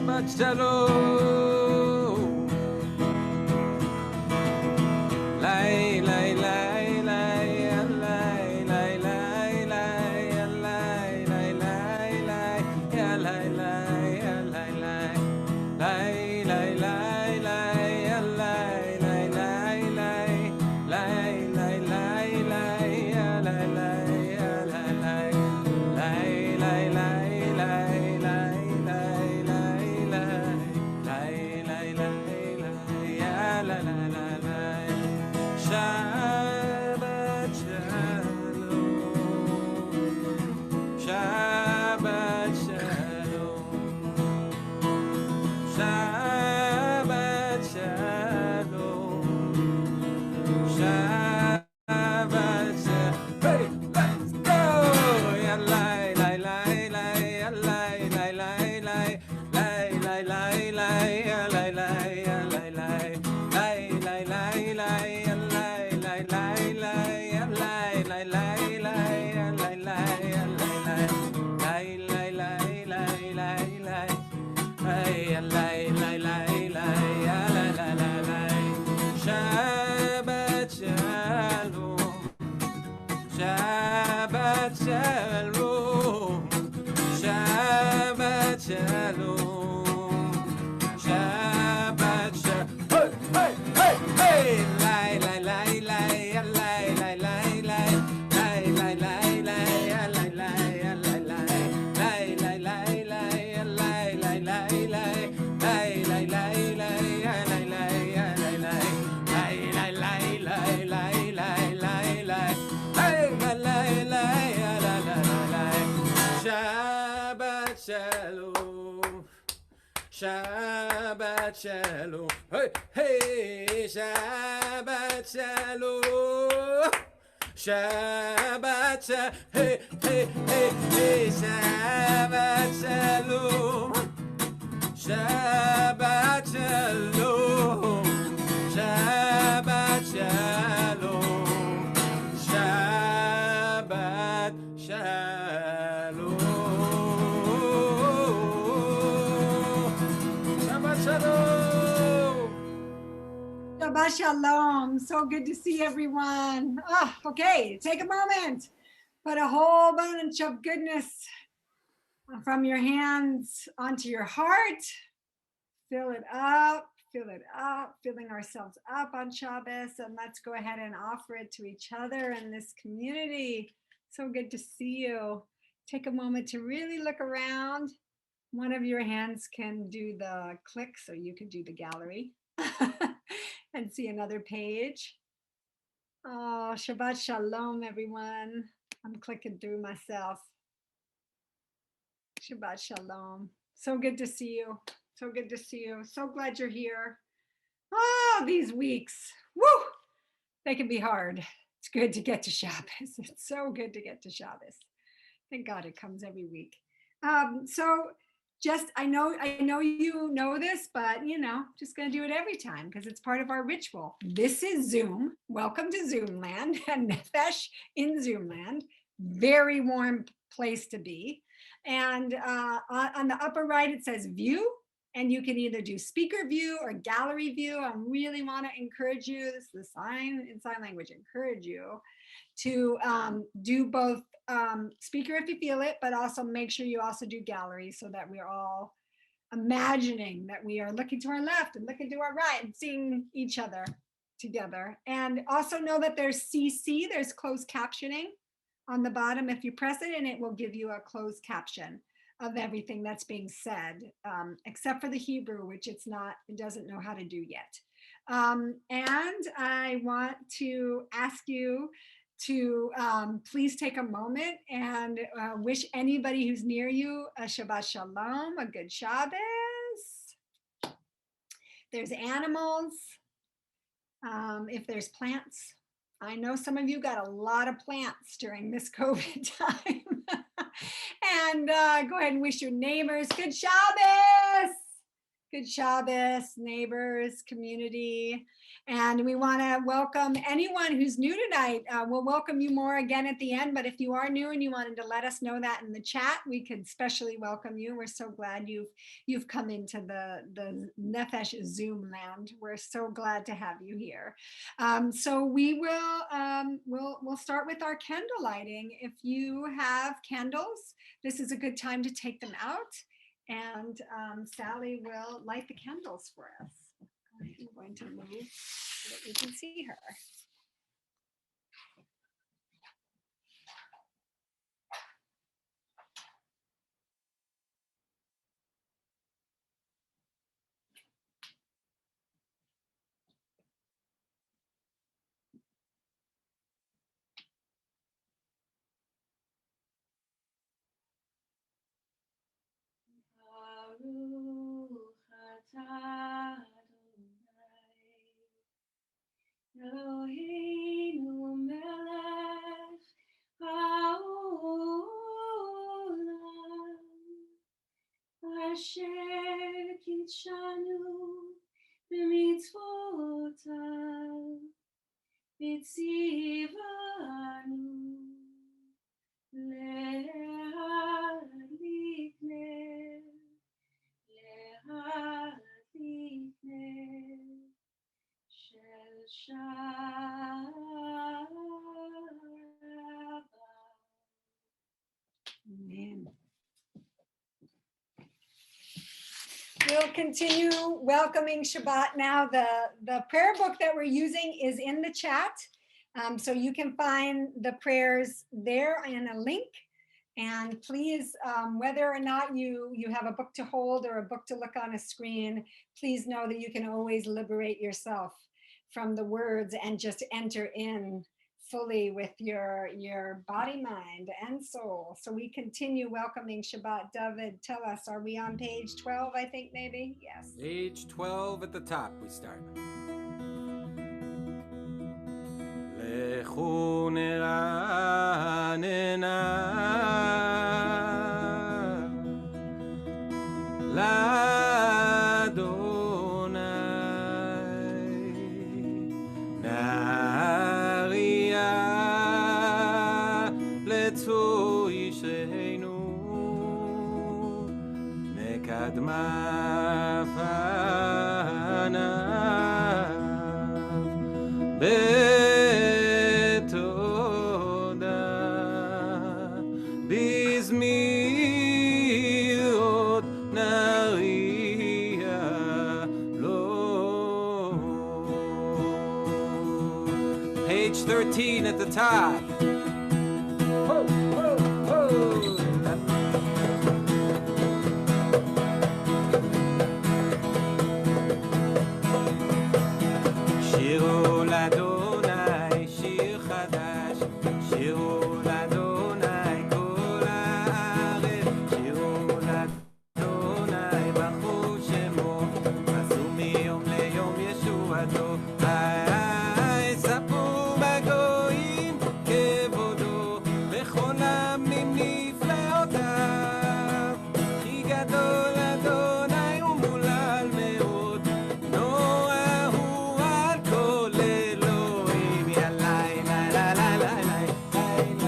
Shabbat Shalom. Lay, lay, lay, lay, lay, lay, lay, lay, lay, lay, lay, lay, yeah, lay, lay, yeah, lay, lay, lay, lay, lay, lay, yeah, lay, lay, lay, lay, lay, lay, lay, lay, yeah, lay, lay, yeah, lay, lay, lay, lay, lay, lay, lay, lay, lay, lay, lay, lay, yeah, lay, lay, lay, lay. Shabbat Shalom. Shabbat Shalom. Shabbat Shalom. Shabbat Shalom. Hey, let's go! Ya lay, lay, lay, lay, ya lay, lay, lay, lay, lay, lay, lay, lay, ya lay, lay, ya lay, lay, lay, lay, lay, lay, ya lay, lay, lay, lay, ya lay, lay, lay, lay, ya lay, lay, ya lay, lay, lay, lay, lay, lay, lay, hey, ya lay, lay, lay, lay, ya lay, lay, lay, lay. Shabbat Shalom. Shabbat Shalom. Shabbat Shalom. Shabbat Shalom. Hey, hey, hey, hey. Lay, lay, lay, lay, ya lay, lay, lay, lay, lay, lay, lay, lay, ya lay, lay, ya lay, lay, lay, lay, lay, lay, ya lay, lay, lay, lay, lay, lay, lay, lay, ya lay, lay, ya lay, lay, lay, lay, lay, lay, lay, lay, lay, lay, hey, lay, lay, lay, ya lay, lay, lay, lay. Shabbat Shalom. Shabbat Shalom. Hey, hey, Shabbat Shalom. Shabbat Shalom. Hey, hey, hey, hey, Shabbat Shalom. Shabbat Shalom. Shabbat Shalom. Shabbat Shalom. Shabbat Shalom. Shabbat Shalom. So good to see everyone. Oh, okay, take a moment. Put a whole bunch of goodness from your hands onto your heart. Fill it up, filling ourselves up on Shabbos. And let's go ahead and offer it to each other in this community. So good to see you. Take a moment to really look around. One of your hands can do the click, so you can do the gallery and see another page. Oh, Shabbat Shalom, everyone. I'm clicking through myself. Shabbat Shalom. So good to see you. So good to see you. So glad you're here. Oh, these weeks. Woo! They can be hard. It's good to get to Shabbos. It's so good to get to Shabbos. Thank God it comes every week. So just, I know you know this, but just gonna do it every time because it's part of our ritual. This is Zoom. Welcome to Zoom land and Nefesh in Zoom land. Very warm place to be. And on the upper right, it says view. And you can either do speaker view or gallery view. I really want to encourage you, this is the sign in sign language, encourage you to do both speaker if you feel it, but also make sure you also do gallery so that we're all imagining that we are looking to our left and looking to our right and seeing each other together. And also know that there's CC, there's closed captioning on the bottom. If you press it, and it will give you a closed caption of everything that's being said, except for the Hebrew, which it doesn't know how to do yet. And I want to ask you to please take a moment and wish anybody who's near you a Shabbat Shalom, a good Shabbos. There's animals, if there's plants. I know some of you got a lot of plants during this COVID time. And go ahead and wish your neighbors good Shabbos. Good Shabbos, neighbors, community. And we want to welcome anyone who's new tonight. We'll welcome you more again at the end, but if you are new and you wanted to let us know that in the chat, we could especially welcome you. We're so glad you've come into the Nefesh Zoom land. We're so glad to have you here. So we will we'll start with our candle lighting. If you have candles, this is a good time to take them out. And Sally will light the candles for us. I'm going to move so that you can see her. Eloheinu melech haolam asher kitshanu b'mitzvotav v'tzivanu le'hadlik ner Shel Shabbat. Amen. We'll continue welcoming Shabbat now. The prayer book that we're using is in the chat. So you can find the prayers there in a link. And please, whether or not you have a book to hold or a book to look on a screen, please know that you can always liberate yourself from the words and just enter in fully with your body, mind, and soul. So we continue welcoming Shabbat. David, tell us, are we on page 12, I think, maybe? Yes. Page 12 at the top, we start. Lechu neranena l'Adonai Naria letzuyishenu nekadma fanav betoda bizmirot naria lo. Page 13 at the top. Ho, ho, ho. שירו לאדוני שיר חדש, שירו לאדוני כל הארץ, שירו לאדוני ברכו שמו, עשו מיום ליום ישועתו, ספרו בגויים כבודו, בכל עמים נפלאותיו, כי גדול אדוני ומולל מאוד, נורא הוא על כל אלוהים, יא לי לי לי לי לי לי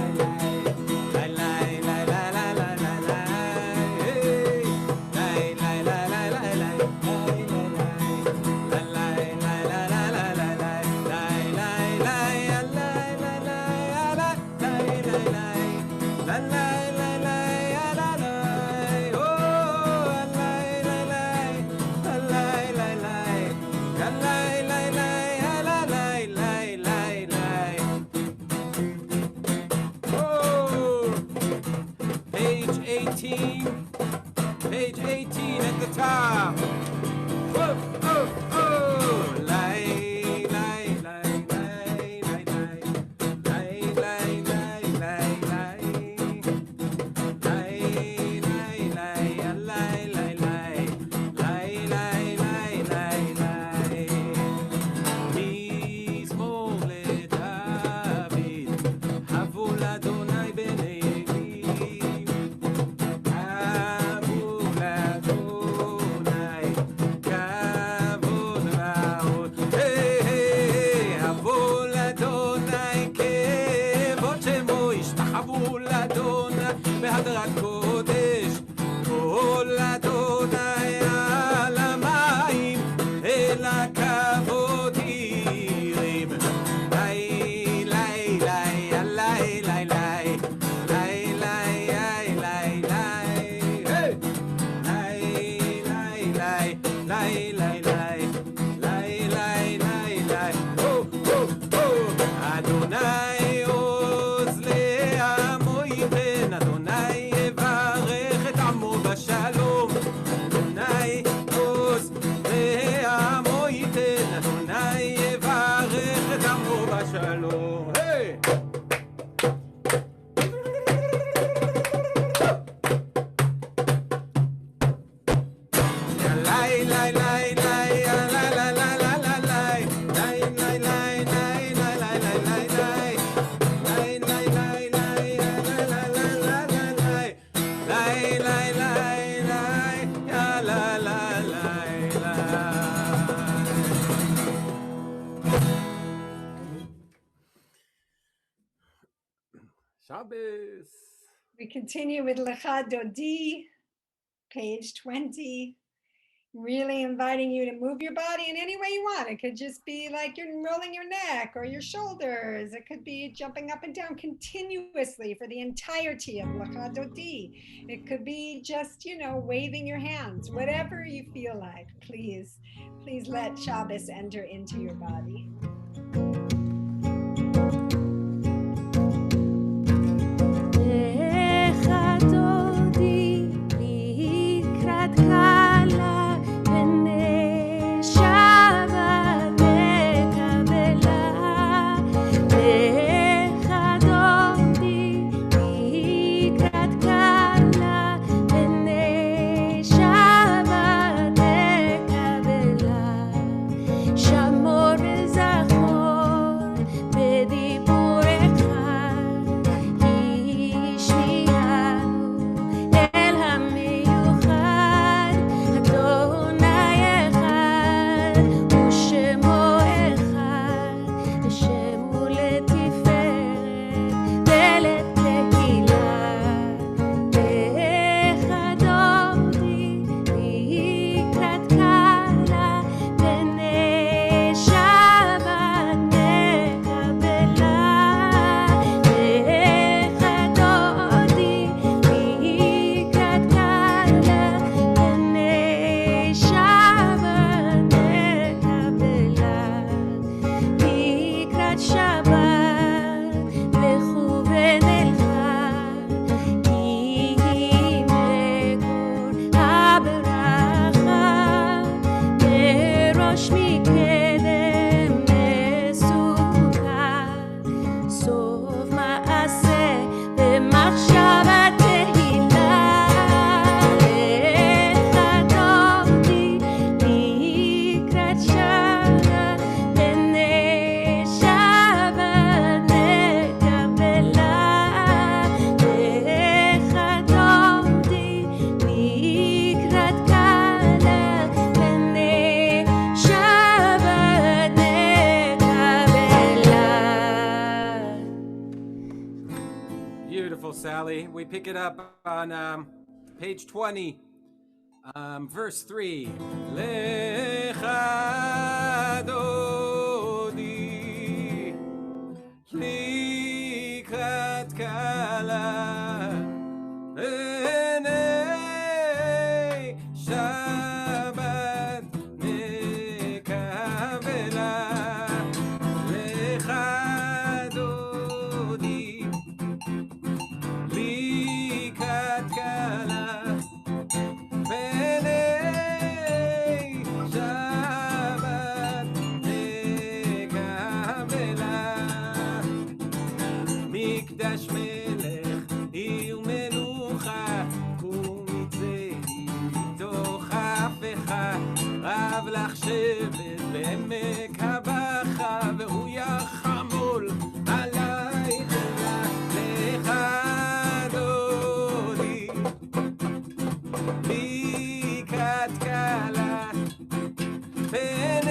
Shabbos. We continue with Lecha Dodi, page 20. Really inviting you to move your body in any way you want. It could just be like you're rolling your neck or your shoulders. It could be jumping up and down continuously for the entirety of Lecha Dodi. It could be just, waving your hands. Whatever you feel like, please let Shabbos enter into your body. Sally. We pick it up on page 20, verse 3. Lecha dodi likrat kala enei Shabbat nekavela. Lecha dodi likrat kala enei Shabbat nekavela. מקדש מלך עיר מנוחה ומצאי מתוך אפיך רב לך שבט בעמק הבכה והוא יחמול עלייך לך דודי לקראת קלה פני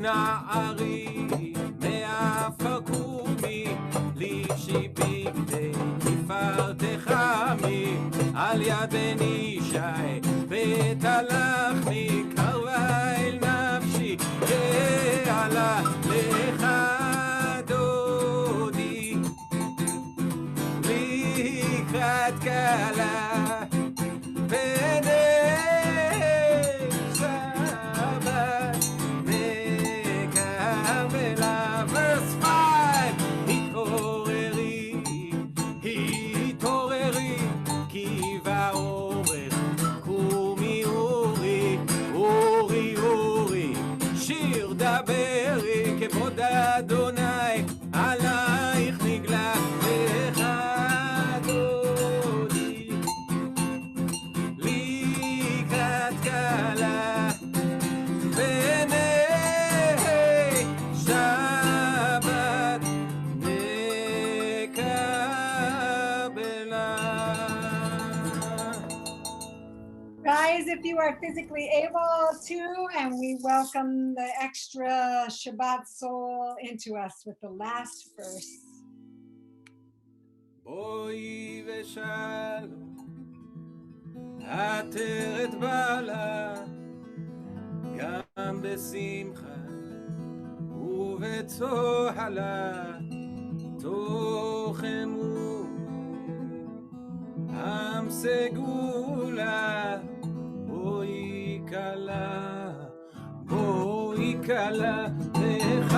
נערי מהפקומי לישי בגדי תפארתך עמי על יד בני שי ותלכני קרבה אל נפשי ועלה לך דודי לקראת קלה are physically able to, and we welcome the extra Shabbat soul into us with the last verse. בואי ושלום, עטרת בעלה, גם בשמחה ובצוהלה, תוך אמון, עם סגולה, בואי כלה, בואי כלה, לך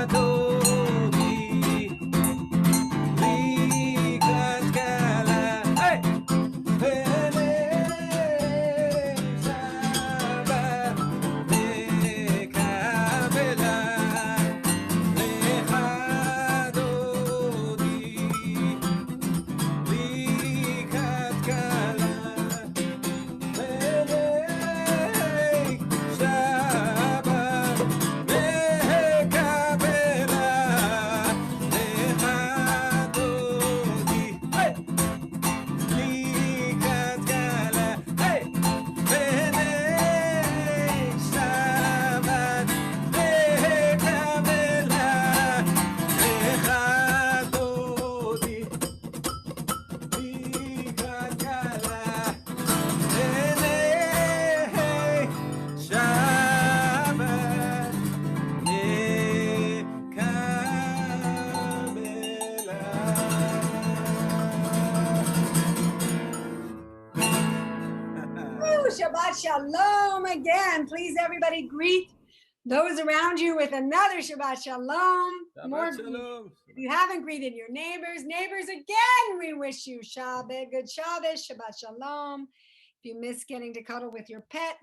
דודי, לקראת כלה, היי! בליל שבת מקבלה, לך דודי, לקראת כלה, בליל שבת מקבלה, לך דודי, היי! לקראת כלה, היי! בליל שבת מקבלה, לך דודי, לקראת כלה, בליל שבת מקבלה. Woo, Shabbat Shalom again. Please, everybody, greet those around you with another Shabbat Shalom. More, Shabbat shalom. if you haven't greeted your neighbors, again, we wish you Shabbat, good Shabbos, Shabbat Shalom. If you miss getting to cuddle with your pet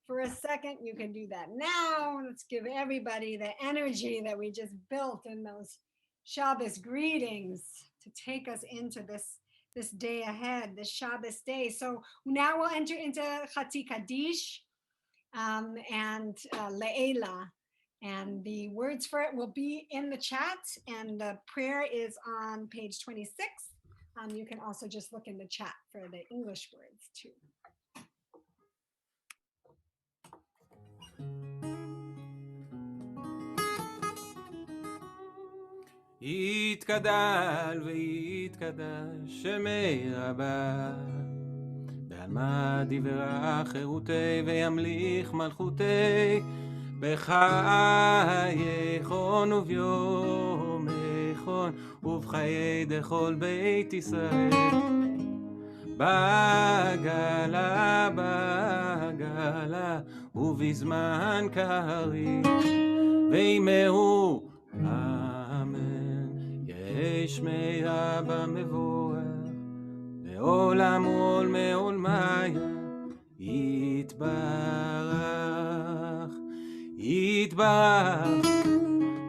for a second, you can do that now. Let's give everybody the energy that we just built in those Shabbos greetings to take us into this day ahead, this Shabbos day. So now we'll enter into Chati Kaddish and Le'ela. And the words for it will be in the chat, and the prayer is on page 26. You can also just look in the chat for the English words too. יתגדל ויתקדש שמי רבה, בעלמא דברה חירותי וימליך מלכותי, בחייכון וביומייכון ובחיי דכל בית ישראל, בגלה בגלה ובזמן קריב, וימהו אמן. יש מאבא מבורך לעולם ולעולמיה, יתברך יתברך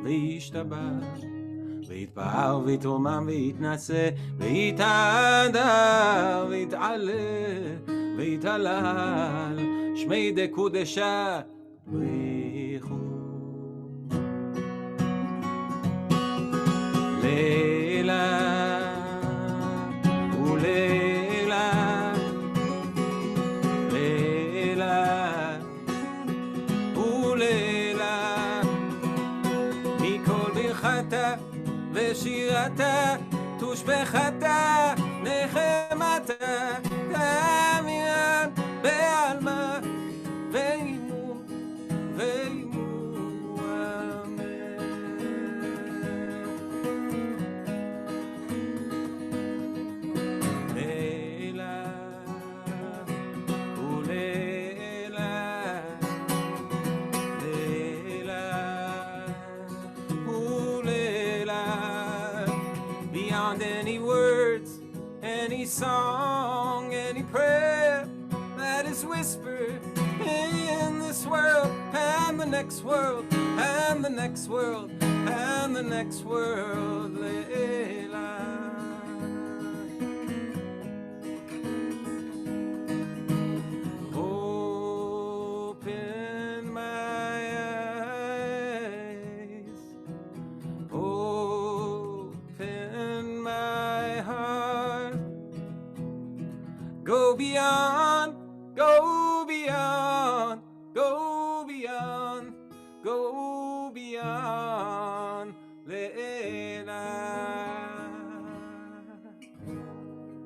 וישתבח ויתפאר ויתרומם ויתנשא ויתהדר ויתעלה ויתהלל, שמי דקודשה בריחו. לילה ולילה, לילה ולילה, מכל ברכתה ושירתה תושבחתה נחמתה, דמיין בעלמא ואימו ואימו אמן. לילה ולילה, לילה ולילה, beyond any words, any song, any prayer that is whispered in this world and the next world and the next world and the next world. Leila. Open my eyes, open my heart, go beyond, go go beyond Leonard.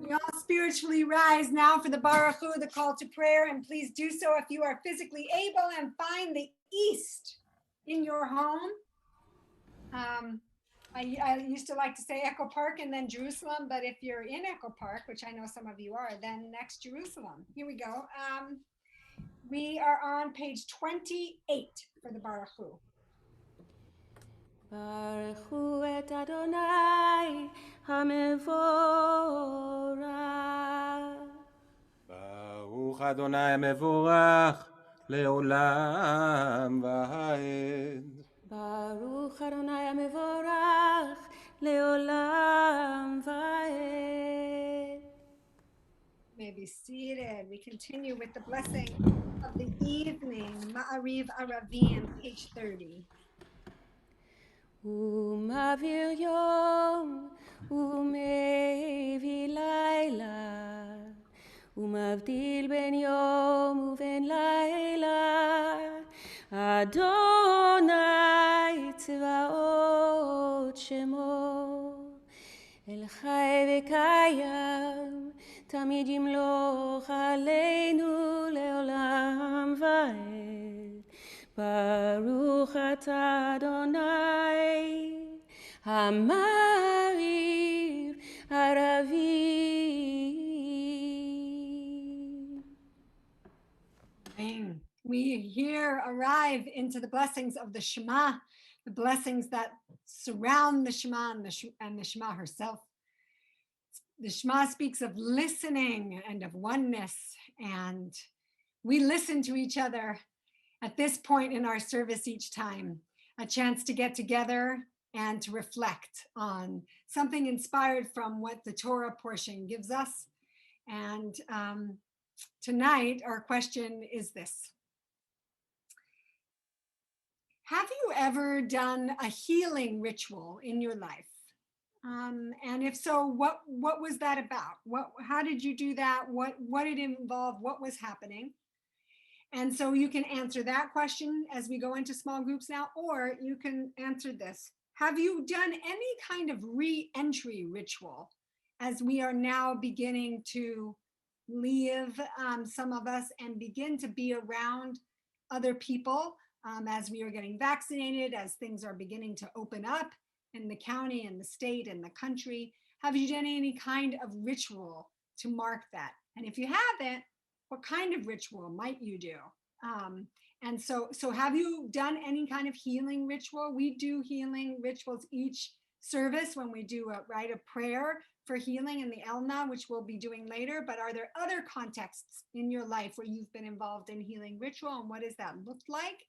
We all spiritually rise now for the Baruch Hu, the call to prayer, and please do so if you are physically able, and find the east in your home. I used to like to say Echo Park and then Jerusalem, but if you're in Echo Park, which I know some of you are, then next Jerusalem. Here we go. We are on page 28 for the Baruch Hu. Baruch hu et Adonai HaMevorach. ברוך אדוני המבורך לעולם ועד. Baruch Adonai HaMevorach Leolam Vaed. May be seated. We continue with the blessing of the evening. Ma'ariv Aravim, page 30. Umavir Yom Umevi Laila Umavdil ben Yom uven Laila Adonai Tzvaot Shemo El Chai v'Kayam Tamid Yimloch Aleinu Leolam Vaed. Baruch atah Adonai Hamariv Aravim. We here arrive into the blessings of the Shema, the blessings that surround the Shema and the Shema herself. The Shema speaks of listening and of oneness, and we listen to each other at this point in our service each time, a chance to get together and to reflect on something inspired from what the Torah portion gives us. And tonight, our question is this. Have you ever done a healing ritual in your life? And if so, what was that about? How did you do that? What did it involve? What was happening? And so you can answer that question as we go into small groups now, or you can answer this. Have you done any kind of re-entry ritual as we are now beginning to leave, some of us, and begin to be around other people as we are getting vaccinated, as things are beginning to open up in the county and the state and the country? Have you done any kind of ritual to mark that? And if you haven't, what kind of ritual might you do? And so have you done any kind of healing ritual? We do healing rituals each service when we do a prayer for healing in the Elna, which we'll be doing later. But are there other contexts in your life where you've been involved in healing ritual, and what does that look like?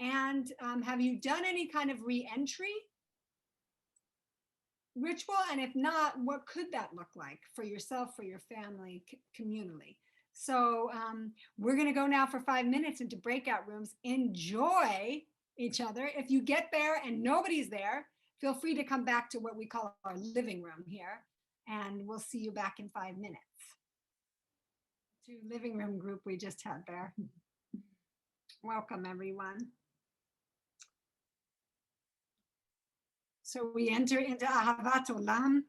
Have you done any kind of re-entry ritual? And if not, what could that look like for yourself, for your family, communally? So we're going to go now for 5 minutes into breakout rooms. Enjoy each other. If you get there and nobody's there, feel free to come back to what we call our living room here, and we'll see you back in 5 minutes. To living room group we just had there. Welcome, everyone. So we enter into Ahavat Olam.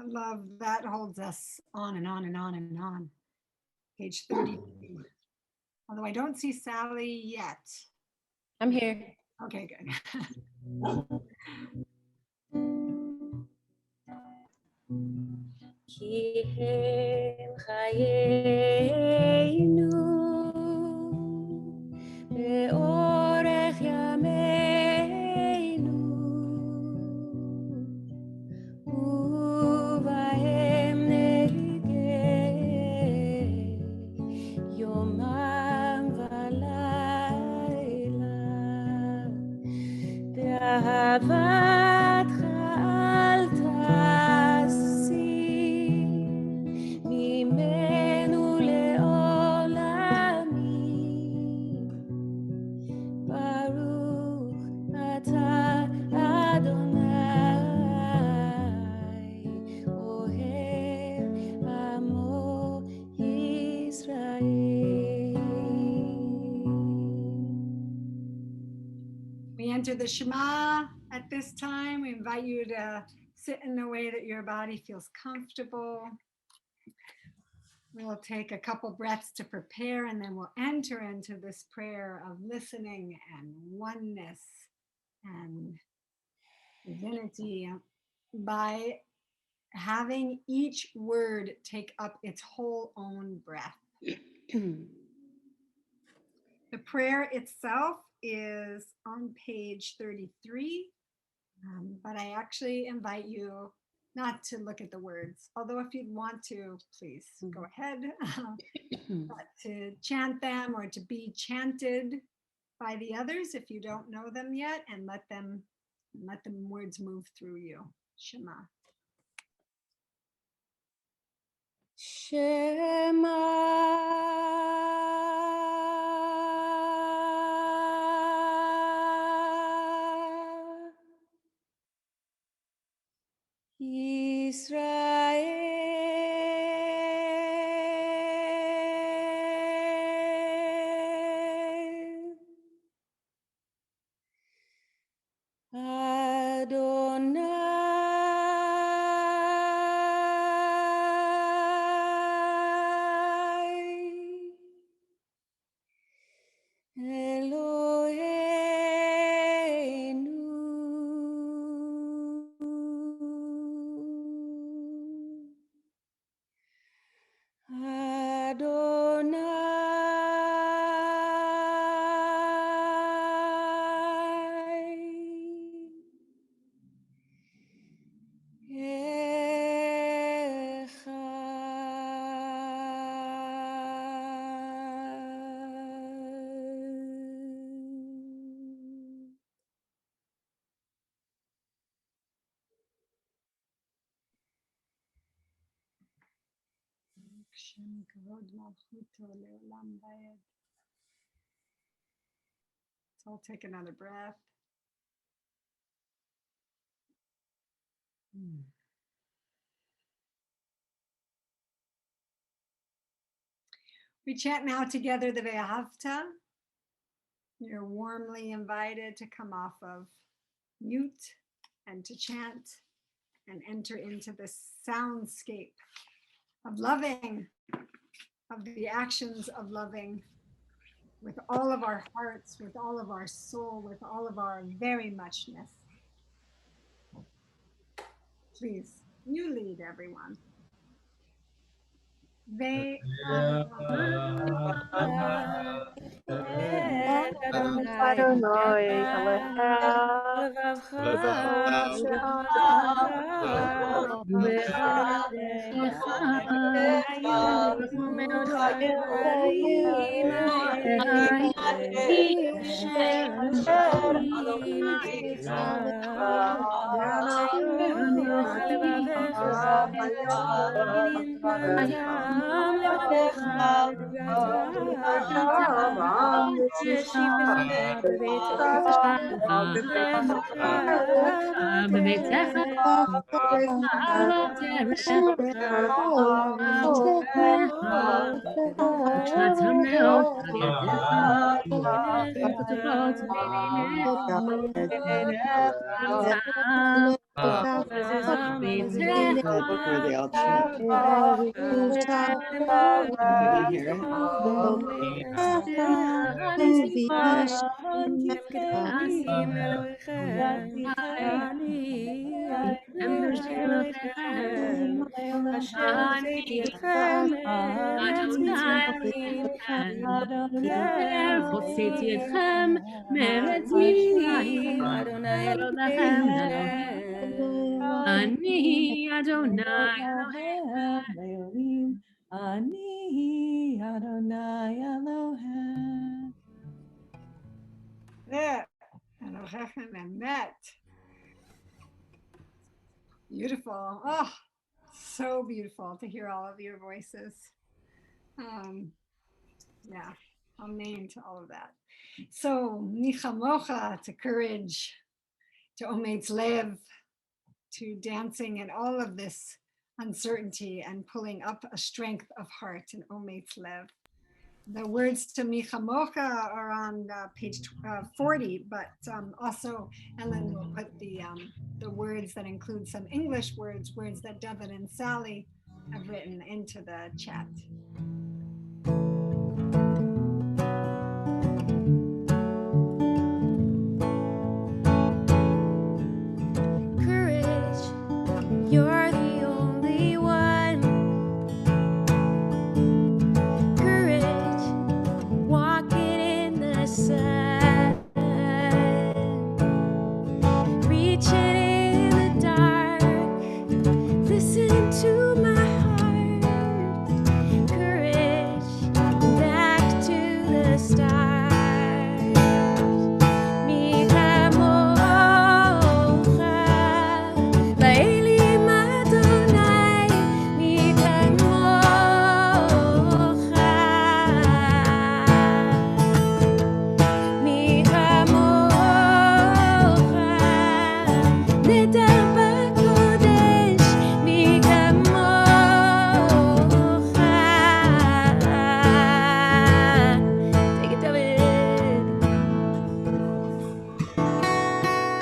Love that holds us on and on and on and on. Page 32. Although I don't see Sally yet. I'm here. Okay, good. Ki hem chayenu be'orech yameinu uvahem negei yomam v'layla be'ahavatcha al tasir mimenu le'olami Baruch atah Adonai ohev amo Yisrael. enter the Shema at this time. We invite you to sit in a way that your body feels comfortable. We'll take a couple breaths to prepare, and then we'll enter into this prayer of listening and oneness and divinity by having each word take up its whole own breath. The prayer itself is on page 33, but I actually invite you not to look at the words, although if you'd want to, please go ahead, but to chant them or to be chanted by the others if you don't know them yet, and let them words move through you. Shema. Israel Adonai Eloheinu Adonai Echad. So I'll take another breath. We chant now together the Ve'ahavta. You're warmly invited to come off of mute and to chant and enter into the soundscape of loving, of the actions of loving with all of our hearts, with all of our soul, with all of our very muchness. Please, you lead everyone. Before they all chant. Can you hear it? Hashem הוצאתי אתכם מארץ מצרים, הוצאתי אתכם מארץ מצרים, אדוני אלוהיכם, אני אדוני אלוהיכם. Ani Adonai Elohim. There. Elohechem Emet. Beautiful. Oh, so beautiful to hear all of your voices. Yeah, amen to all of that. So, Nichamocha, to courage, to Ometz Lev, to dancing and all of this uncertainty and pulling up a strength of heart and Ometz Lev. the words to Michamocha are on page 40, but also Ellen will put the words that include some English words that David and Sally have written into the chat. Courage, you're the only one. Courage, walking in the sun, reaching in the dark, listen to my heart. Courage, back to the start.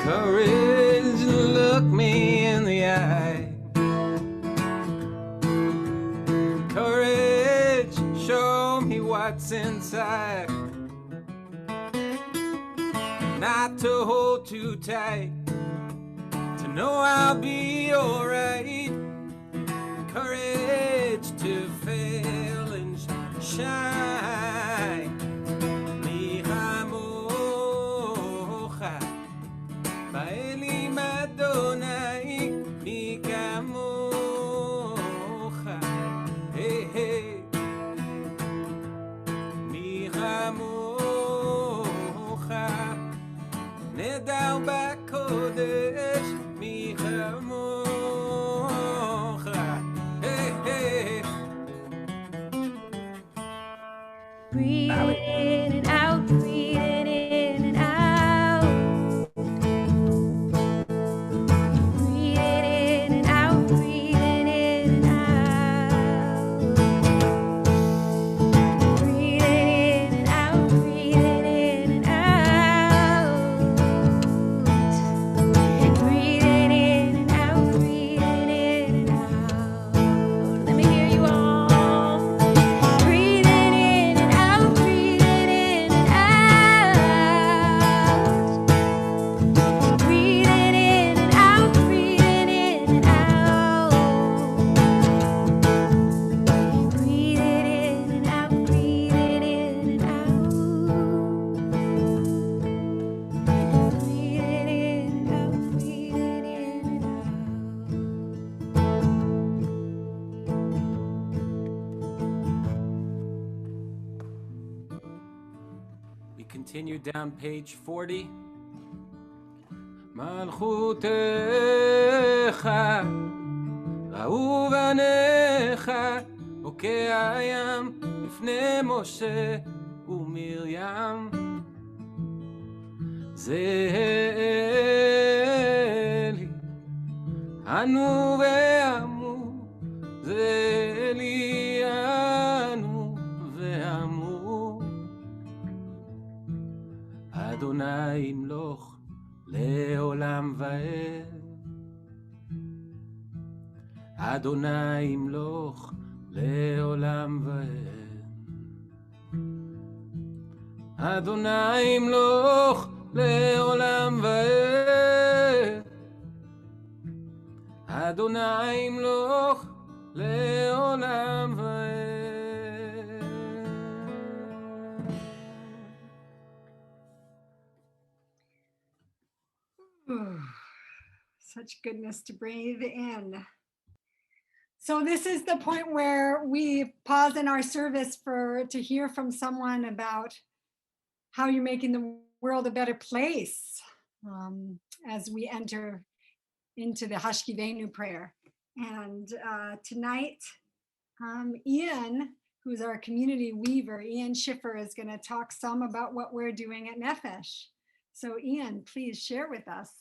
Courage, look me in the eye. Courage, show me what's inside. Not to hold too tight, to know I'll be alright. Courage to fail and shine. Michamocha, Ba'elim Adonai, mi kamocha. Hey, hey. Mi kamocha. Nedar b'kodesh, mi kamocha. Hey, hey. Breathe in and out, breathe in and out. Breathe in and out, breathe in and out. Breathe in and out, breathe in and out. Breathe in and out, breathe in and out. Let me hear you all. Breathe in and out, breathe in and out. Breathe in and out, breathe in and out. Breathe in and out, breathe in and out. Breathe in and out, breathe in and out. We continue down page 40. Malchutecha, ראו בניך, בוקע הים, לפני משה ומרים. זה אלי, אנו ועמו, זה אלי, אנו ועמו. אדוני ימלוך לעולם ועד. אדוני ימלוך לעולם ועד. אדוני ימלוך לעולם ועד. אדוני ימלוך לעולם ועד. Such goodness to breathe in. So this is the point where we pause in our service to hear from someone about how you're making the world a better place as we enter into the Hashkivenu prayer. And tonight, Ian, who's our community weaver, Ian Schiffer, is going to talk some about what we're doing at Nefesh. So Ian, please share with us.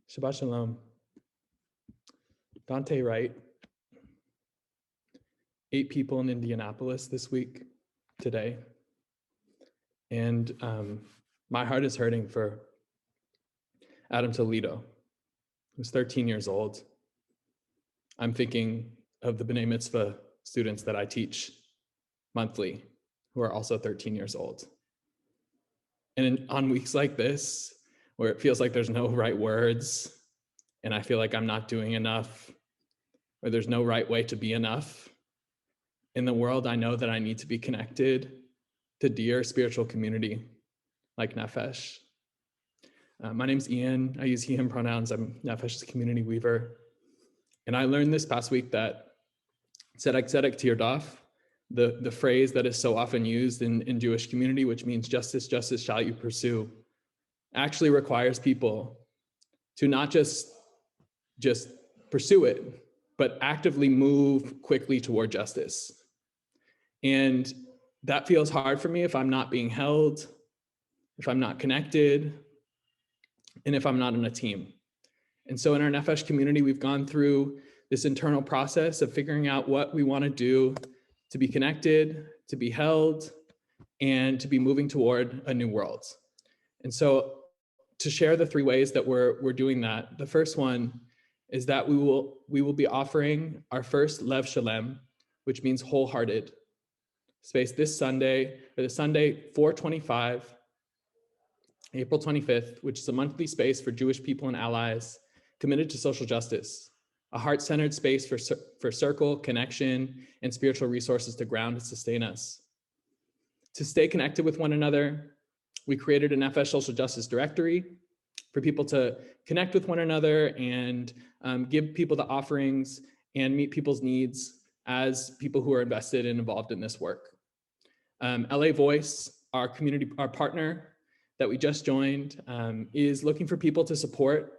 Shabbat Shalom. Dante Wright. 8 people in Indianapolis this week, today. And my heart is hurting for Adam Toledo, who's 13 years old. I'm thinking of the B'nai Mitzvah students that I teach monthly, who are also 13 years old. And on weeks like this, where it feels like there's no right words, and I feel like I'm not doing enough, or there's no right way to be enough, in the world, I know that I need to be connected to dear spiritual community like Nefesh. My name's Ian. I use he, him pronouns. I'm Nefesh's community weaver. And I learned this past week that tzedek tzedek tirdaf, the phrase that is so often used in Jewish community, which means justice, justice shall you pursue, actually requires people to not just pursue it, but actively move quickly toward justice. And that feels hard for me if I'm not being held, if I'm not connected, and if I'm not in a team. And so in our Nefesh community, we've gone through this internal process of figuring out what we want to do to be connected, to be held, and to be moving toward a new world. And so to share the 3 ways that we're doing that, the first one is that we will be offering our first Lev Shalem, which means wholehearted, space this Sunday, or the Sunday 4/25, April 25th, which is a monthly space for Jewish people and allies committed to social justice, a heart-centered space for circle, connection, and spiritual resources to ground and sustain us. To stay connected with one another, we created a Nefesh social justice directory for people to connect with one another and give people the offerings and meet people's needs as people who are invested and involved in this work. LA Voice, our partner that we just joined, is looking for people to support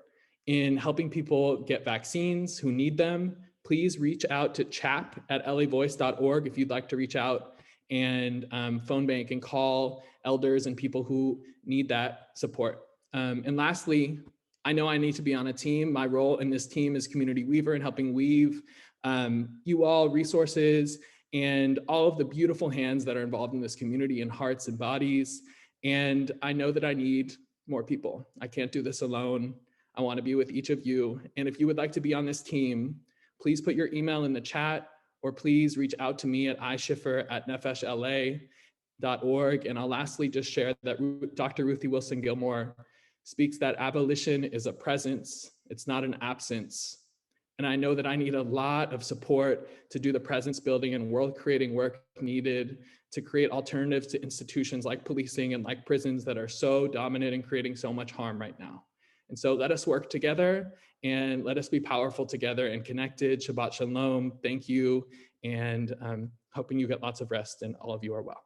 in helping people get vaccines who need them. Please reach out to chap@lavoice.org if you'd like to reach out and phone bank and call elders and people who need that support. And lastly, I know I need to be on a team. My role in this team is community weaver and helping weave you all resources and all of the beautiful hands that are involved in this community in hearts and bodies. And I know that I need more people. I can't do this alone. I want to be with each of you. And if you would like to be on this team, please put your email in the chat, or please reach out to me at ishiffer@nefeshla.org. And I'll lastly just share that Dr. Ruthie Wilson Gilmore speaks that abolition is a presence, it's not an absence. And I know that I need a lot of support to do the presence building and world creating work needed to create alternatives to institutions like policing and like prisons that are so dominant and creating so much harm right now. And so let us work together and let us be powerful together and connected. Shabbat Shalom. Thank you. And hoping you get lots of rest and all of you are well.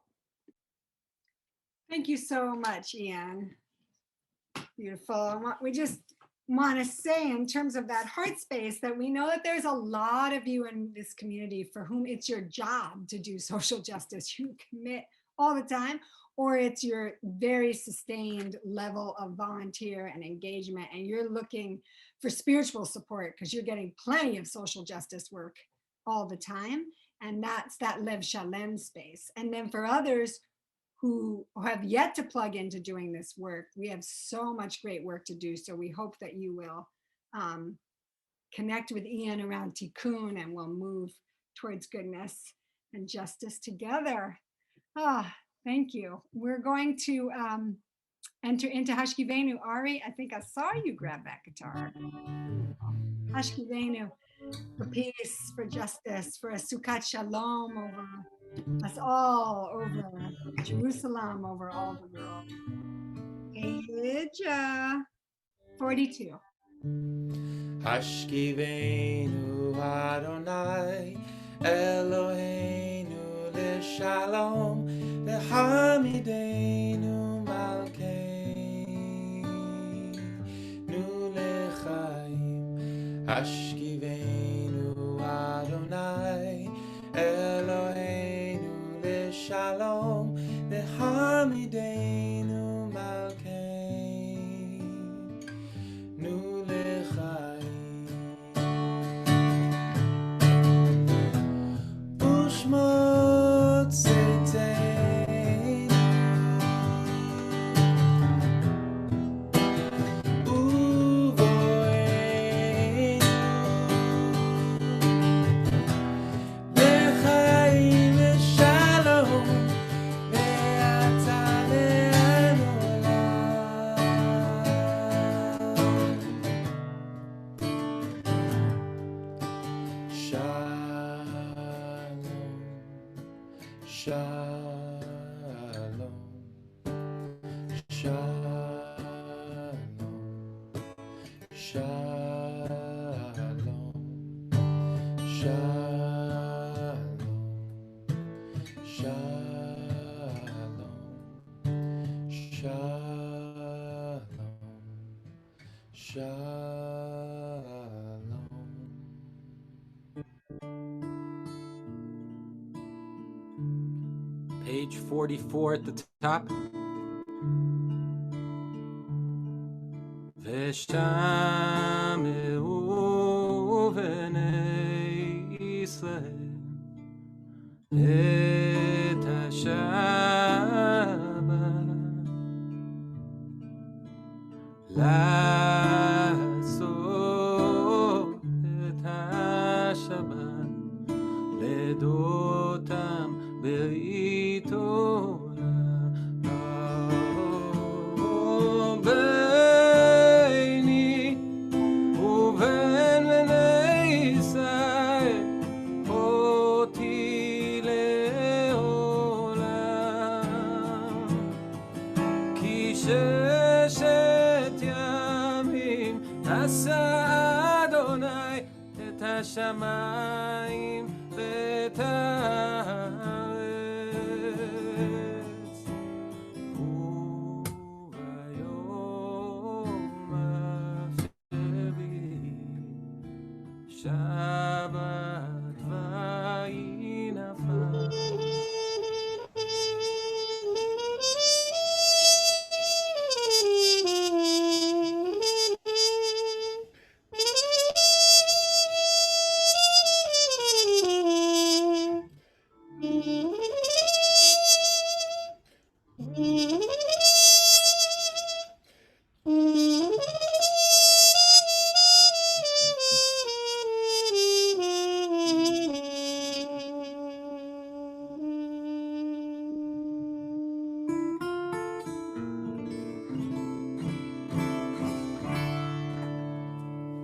Thank you so much, Ian. Beautiful. We just want to say in terms of that heart space that we know that there's a lot of you in this community for whom it's your job to do social justice. You commit all the time, or it's your very sustained level of volunteer and engagement, and you're looking for spiritual support because you're getting plenty of social justice work all the time. And that's that Lev Shalem space. And then for others who have yet to plug into doing this work, we have so much great work to do. So we hope that you will connect with Ian around Tikkun, and we'll move towards goodness and justice together. Thank you. We're going to enter into Hashkivenu. Ari, I think I saw you grab that guitar. Hashkivenu, for peace, for justice, for a Sukkot Shalom over us all, over Jerusalem, over all the world. Page 42. Hashkivenu Adonai Eloheinu leShalom leHamidenu Malkeinu leChaim. Hashkivenu Adonai Eloheinu leShalom leHamidenu Malkeinu leChaim. Shalom, shalom, shalom, shalom, shalom, shalom, shalom. Page 44 at the top. V'shameu b'nei Yisrael et haShabbat לעשות את השבת לדותם בעיתו ביני ובין בני ישראל אותי לעולם כי ששת ימים עשה אדוני את השמיים ואת הארץ וביום השביעי שבת ויהי נפל.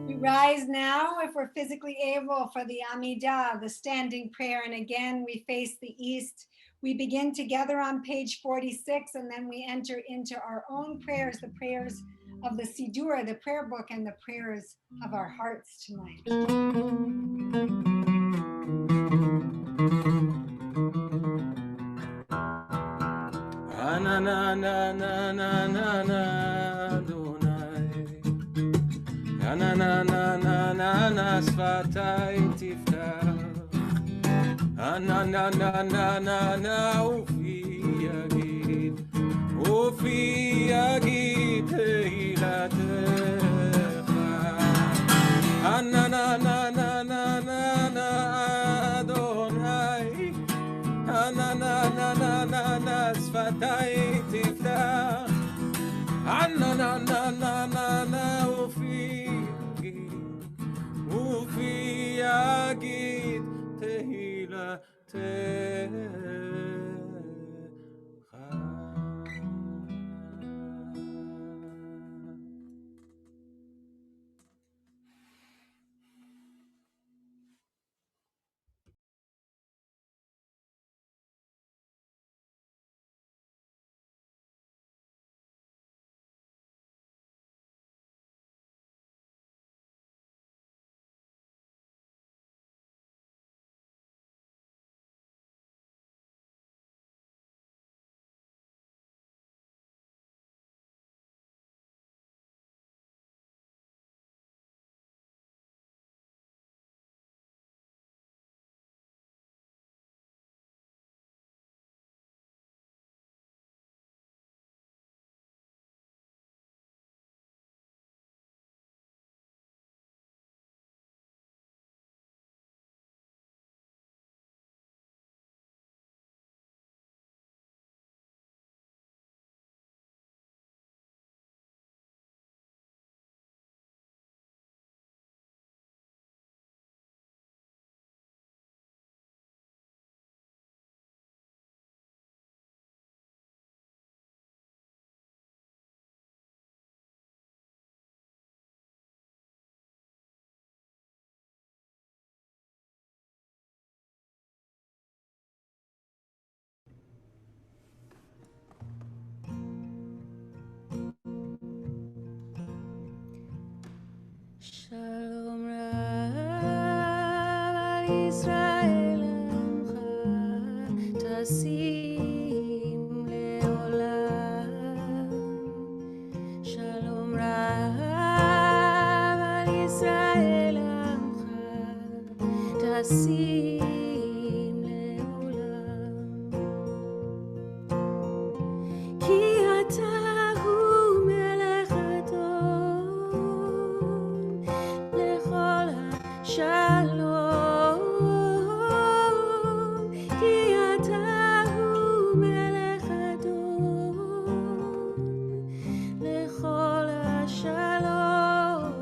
We rise now, if we're physically able, for the Amidah, the standing prayer. And again, we face the east. We begin together on page 46, and then we enter into our own prayers, the prayers of the Siddur, the prayer book, and the prayers of our hearts tonight. Na na na na na na na Adonai na na na na na na na שפתיי תפתח na na na na na na ופי יגיד תהילתך na na na na na na na אדוני na na na na na na שפתיי תפתח na na na na na na ופי יגיד תהילתך ישראל עמך תשים לעולם שלום רב על ישראל עמך תשים לעולם כי אתה הוא מלך אדום לכל השלום כי אתה הוא מלך אדום לכל השלום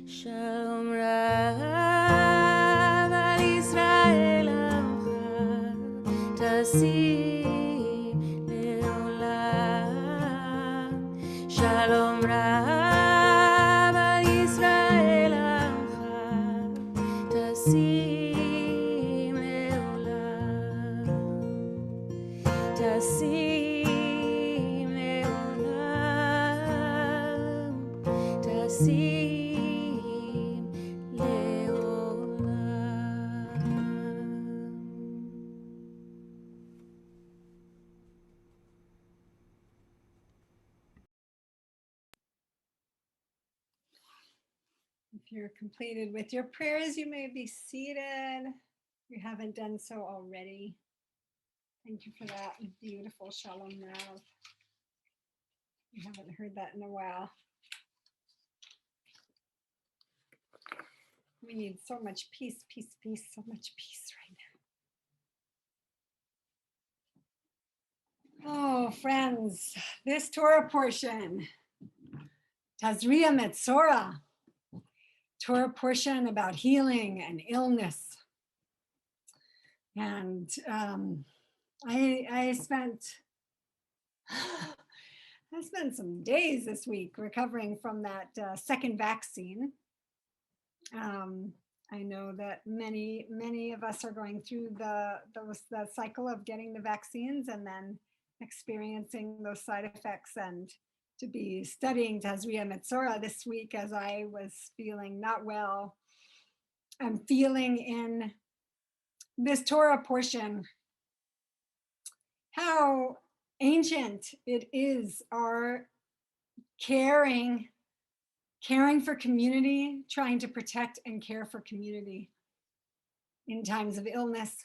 שלום רב על ישראל עמך תשים לעולם שלום רב על ישראל עמך תשים לעולם תשים לעולם תשים לעולם If you're completed with your prayers, you may be seated. If you haven't done so already. Thank you for that beautiful Shalom Rav. We haven't heard that in a while. We need so much peace, peace, peace, so much peace right now. Oh, friends, this Torah portion, Tazria Metzora, Torah portion about healing and illness. And I spent some days this week recovering from that second vaccine. I know that many of us are going through the cycle of getting the vaccines and then experiencing those side effects, and to be studying Tazria Metzora this week as I was feeling not well. I'm feeling in this Torah portion how ancient it is, our caring for community, trying to protect and care for community in times of illness.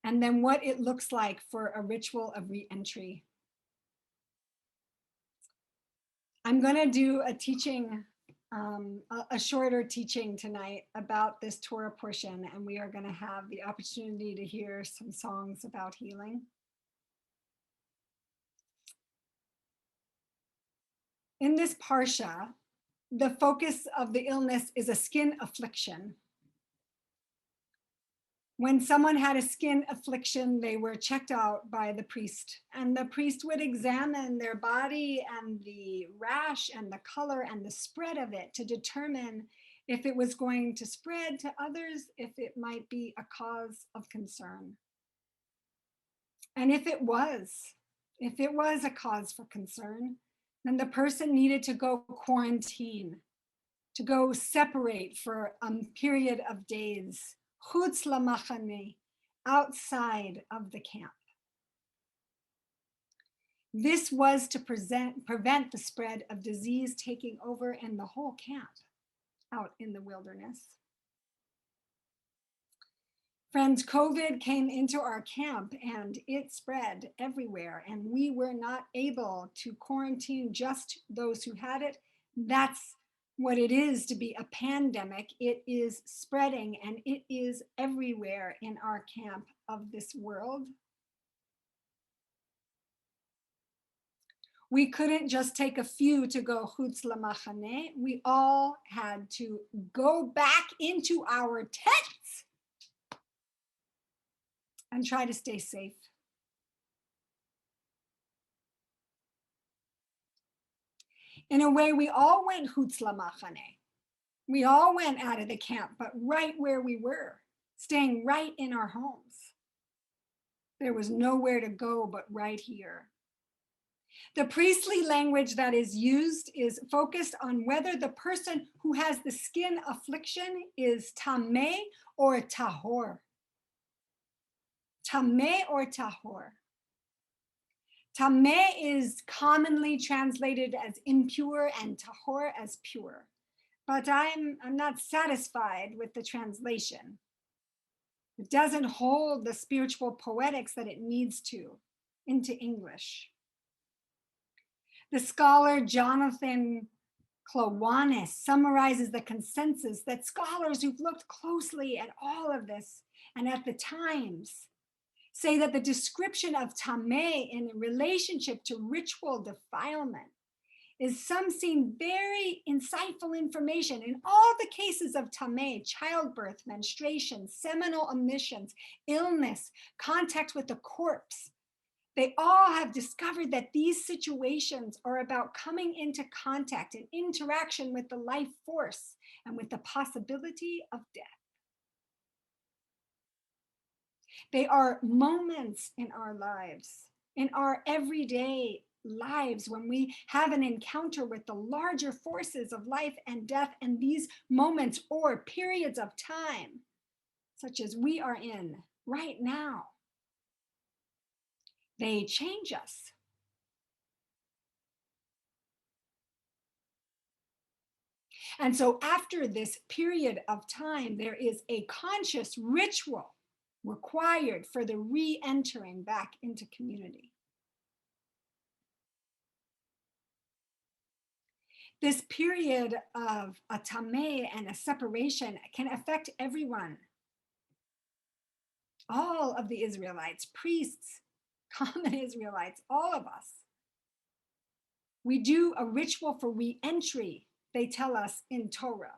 And then what it looks like for a ritual of re-entry. I'm going to do a teaching, a shorter teaching tonight about this Torah portion, and we are going to have the opportunity to hear some songs about healing. In this parsha, the focus of the illness is a skin affliction. When someone had a skin affliction, they were checked out by the priest, and the priest would examine their body and the rash and the color and the spread of it to determine if it was going to spread to others, if it might be a cause of concern. And if it was a cause for concern, then the person needed to go quarantine, to go separate for a period of days. Hutz lamachane, outside of the camp. This was to prevent the spread of disease taking over in the whole camp out in the wilderness. Friends, COVID came into our camp and it spread everywhere, and we were not able to quarantine just those who had it. That's what it is to be a pandemic. It is spreading and it is everywhere in our camp of this world. We couldn't just take a few to go Hutz lamachane. We all had to go back into our tents and try to stay safe. In a way, we all went Hutz lamachane. We all went out of the camp, but right where we were, staying right in our homes. There was nowhere to go but right here. The priestly language that is used is focused on whether the person who has the skin affliction is tameh or tahor. Tameh or tahor. Tameh is commonly translated as impure and tahor as pure. But I'm not satisfied with the translation. It doesn't hold the spiritual poetics that it needs to into English. The scholar Jonathan Klowanis summarizes the consensus that scholars who've looked closely at all of this and at the times say that the description of tameh in relationship to ritual defilement is some seen very insightful information in all the cases of tameh: childbirth, menstruation, seminal emissions, illness, contact with the corpse. They all have discovered that these situations are about coming into contact and interaction with the life force and with the possibility of death. They are moments in our lives, in our everyday lives, when we have an encounter with the larger forces of life and death, and these moments or periods of time, such as we are in right now, they change us. And so after this period of time, there is a conscious ritual required for the re-entering back into community. This period of a tameh and a separation can affect everyone. All of the Israelites, priests, common Israelites, all of us. We do a ritual for re-entry, they tell us in Torah.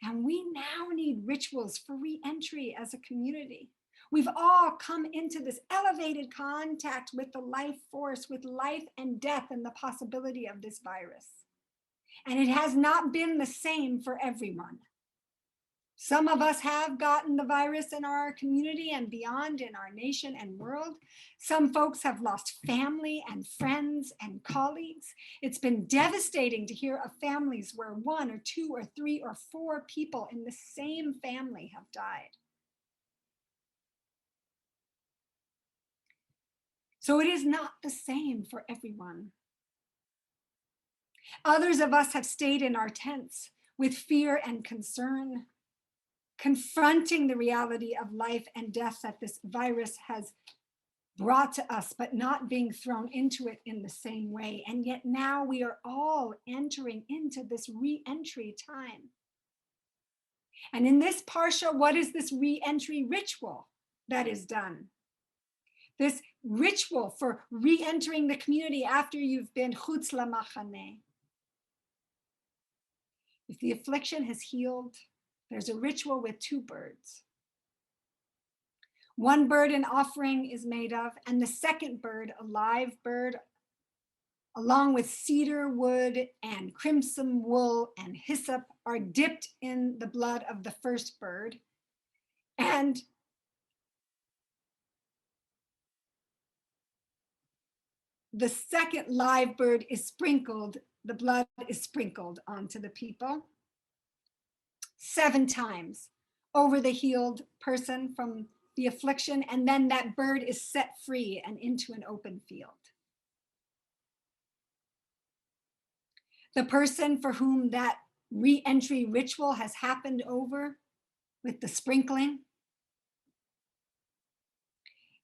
And we now need rituals for re-entry as a community. We've all come into this elevated contact with the life force, with life and death and the possibility of this virus. And it has not been the same for everyone. Some of us have gotten the virus in our community and beyond, in our nation and world. Some folks have lost family and friends and colleagues. It's been devastating to hear of families where 1 or 2 or 3 or 4 people in the same family have died. So it is not the same for everyone. Others of us have stayed in our tents with fear and concern, confronting the reality of life and death that this virus has brought to us, but not being thrown into it in the same way. And yet now we are all entering into this re-entry time. And in this parsha, what is this re-entry ritual that is done? This ritual for re-entering the community after you've been Hutz lamachaneh. If the affliction has healed, there's a ritual with 2 birds. 1 bird an offering is made of, and the second bird, a live bird, along with cedar wood and crimson wool and hyssop, are dipped in the blood of the first bird. And the second live bird is sprinkled, the blood is sprinkled onto the people 7 times over the healed person from the affliction, and then that bird is set free and into an open field. The person for whom that re-entry ritual has happened over with the sprinkling,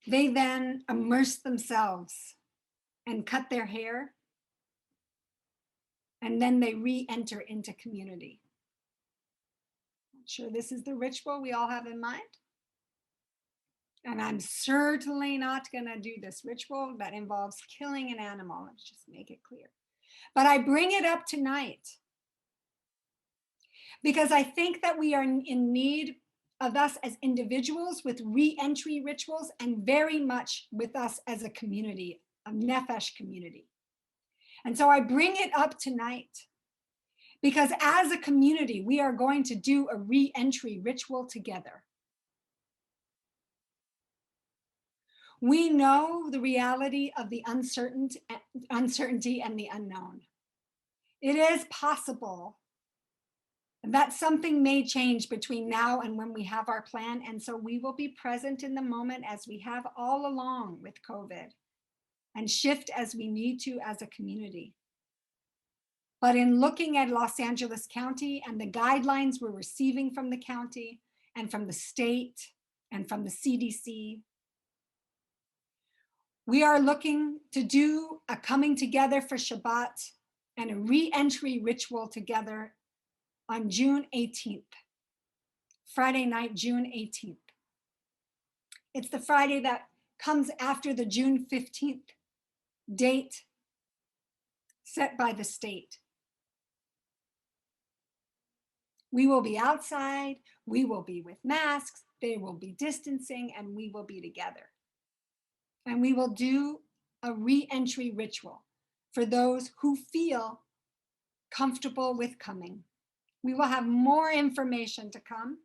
they then immerse themselves and cut their hair, and then they re-enter into community. I'm sure this is the ritual we all have in mind. And I'm certainly not going to do this ritual that involves killing an animal. Let's just make it clear. But I bring it up tonight because I think that we are in need of us as individuals with re-entry rituals, and very much with us as a community, a Nefesh community. And so I bring it up tonight because as a community, we are going to do a re-entry ritual together. We know the reality of the uncertainty and the unknown. It is possible that something may change between now and when we have our plan. And so we will be present in the moment as we have all along with COVID, and shift as we need to as a community. But in looking at Los Angeles County and the guidelines we're receiving from the county and from the state and from the CDC, we are looking to do a coming together for Shabbat and a re-entry ritual together on June 18th, Friday night, June 18th. It's the Friday that comes after the June 15th date set by the state. We will be outside, we will be with masks, there will be distancing, and we will be together. And we will do a re-entry ritual for those who feel comfortable with coming. We will have more information to come.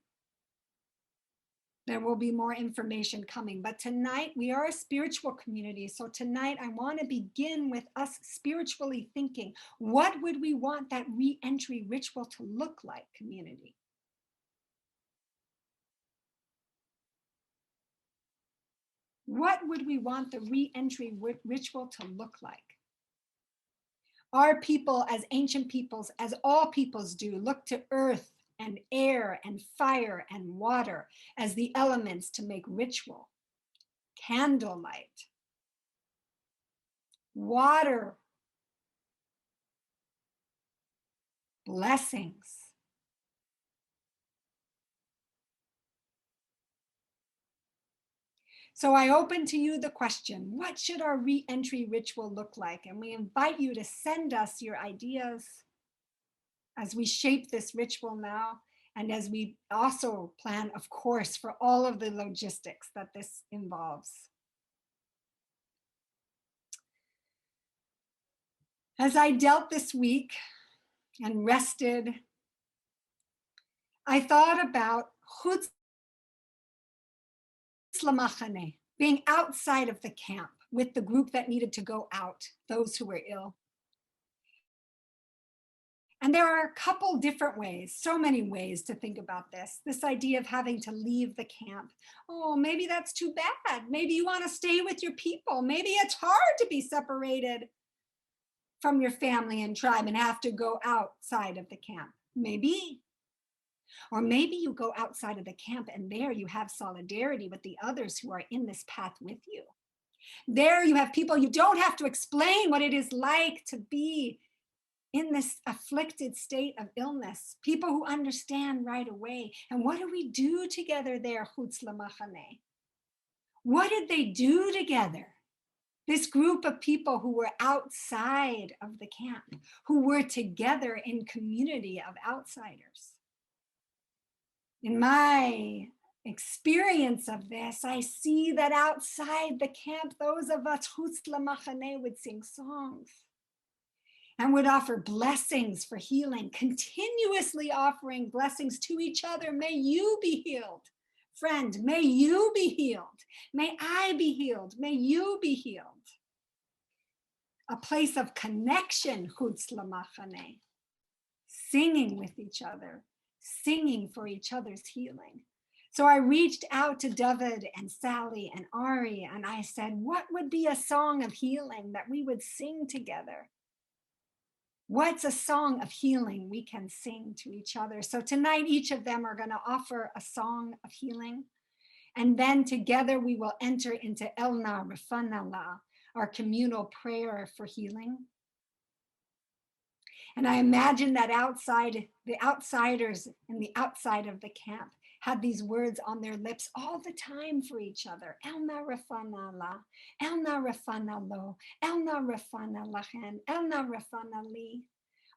There will be more information coming, but tonight we are a spiritual community. So tonight I want to begin with us spiritually thinking, what would we want that re-entry ritual to look like, community? What would we want the re-entry ritual to look like? Our people, as ancient peoples, as all peoples do, look to earth and air and fire and water as the elements to make ritual. Candlelight, water, blessings. So I open to you the question, what should our re-entry ritual look like? And we invite you to send us your ideas as we shape this ritual now, and as we also plan, of course, for all of the logistics that this involves. As I dealt this week and rested, I thought about Hutz being outside of the camp with the group that needed to go out, those who were ill. And there are a couple different ways, so many ways to think about this. This idea of having to leave the camp. Oh, maybe that's too bad. Maybe you want to stay with your people. Maybe it's hard to be separated from your family and tribe and have to go outside of the camp. Maybe. Or maybe you go outside of the camp and there you have solidarity with the others who are in this path with you. There you have people you don't have to explain what it is like to be in this afflicted state of illness, people who understand right away. And what do we do together there, Hutz Lamachane? What did they do together? This group of people who were outside of the camp, who were together in community of outsiders. In my experience of this, I see that outside the camp, those of us Hutz Lamachane would sing songs and would offer blessings for healing, continuously offering blessings to each other. May you be healed. Friend, may you be healed. May I be healed. May you be healed. A place of connection, Hutz Lamachane, singing with each other, singing for each other's healing. So I reached out to Duvid and Sally and Ari, and I said, what would be a song of healing that we would sing together? What's a song of healing we can sing to each other? So tonight, each of them are going to offer a song of healing. And then together we will enter into Na Refana, our communal prayer for healing. And I imagine that the outsiders in the outside of the camp had these words on their lips all the time for each other. Na Refana la, Na Refana lo, Na Refana lachen, Na Refana li.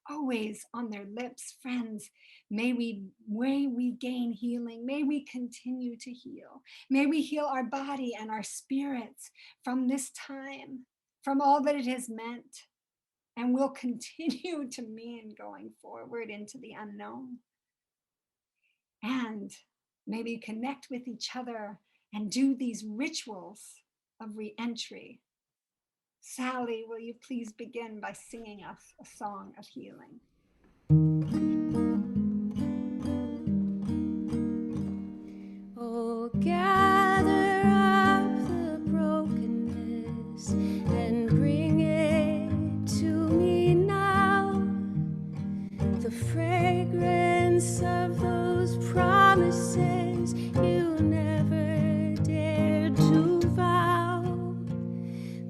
Always on their lips, friends. May we gain healing. May we continue to heal. May we heal our body and our spirits from this time, from all that it has meant, and will continue to mean going forward into the unknown. And maybe connect with each other and do these rituals of re-entry. Sally, will you please begin by singing us a song of healing? Oh, gather up the brokenness and bring it to me now. The fragrance of those promises you never dared to vow.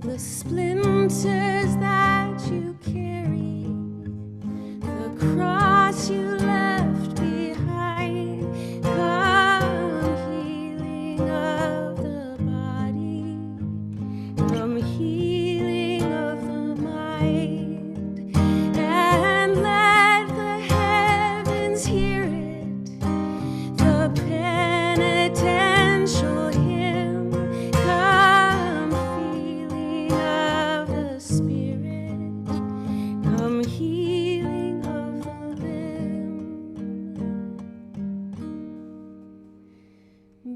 The splinters that you carry, the cross you left behind. Come healing of the body, come healing of the mind, and let the heavens hear it, the penitential hymn. Come feeling of the spirit, come healing of the limb.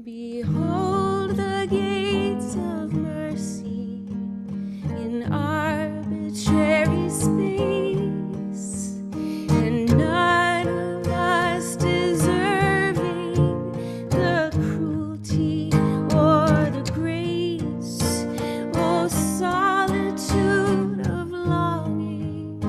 Behold the gates of mercy in arbitrary space, and none of us deserving the cruelty or the grace. Oh, solitude of longing,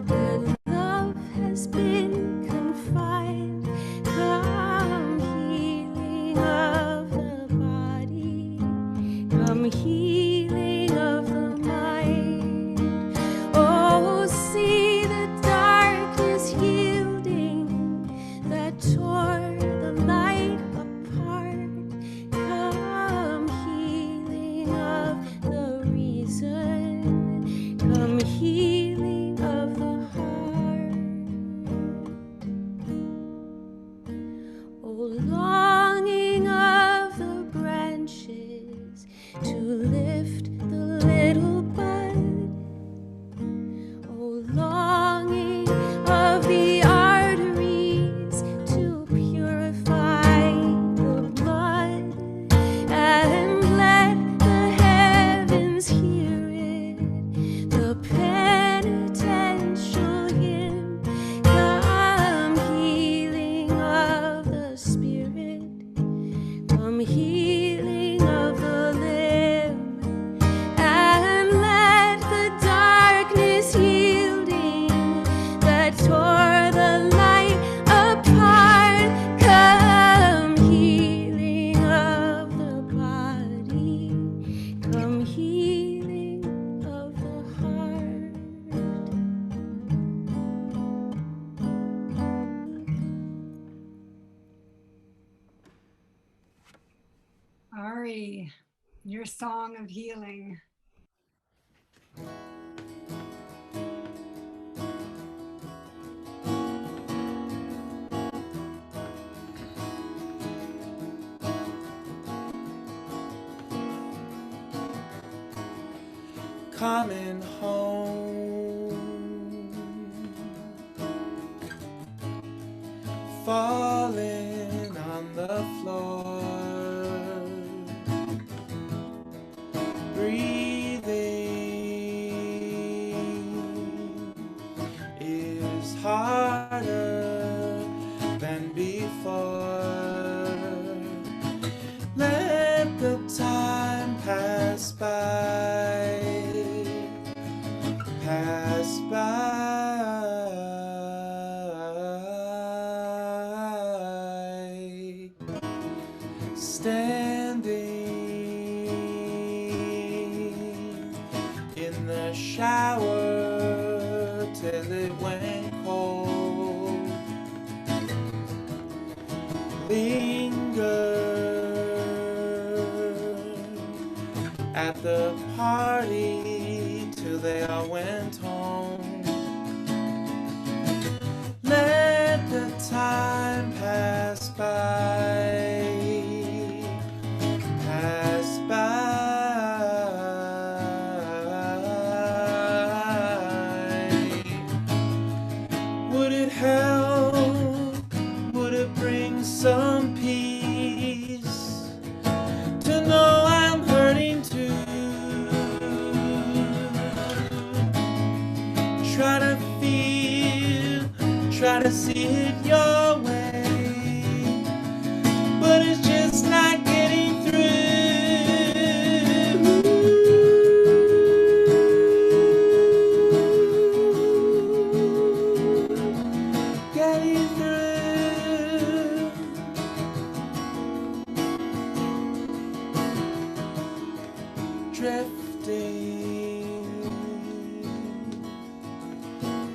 where love has been confined. Come healing of the body, come healing of the mind. Oh, see the darkness yielding that tore the light apart. Come healing of the reason, come healing of the heart. Oh, longing of the branches to lift the little bud. Oh, longing of the arteries to purify the blood, and let the heavens hear it, the penitential hymn. Come healing of the spirit, come healing of the limb, and let the darkness yielding that tore the light apart. Come healing of the body, come healing of the heart. Ari, your song of healing. Coming home, falling on the floor, breathing is harder than before. Let the time pass by, pass by. Standing in the shower till it went cold. Linger at the party till they all went home. Let the time pass by, pass by. Would it help? Would it bring some peace to know I'm hurting too? try to see it your way, but it's just not getting through. Getting through. Drifting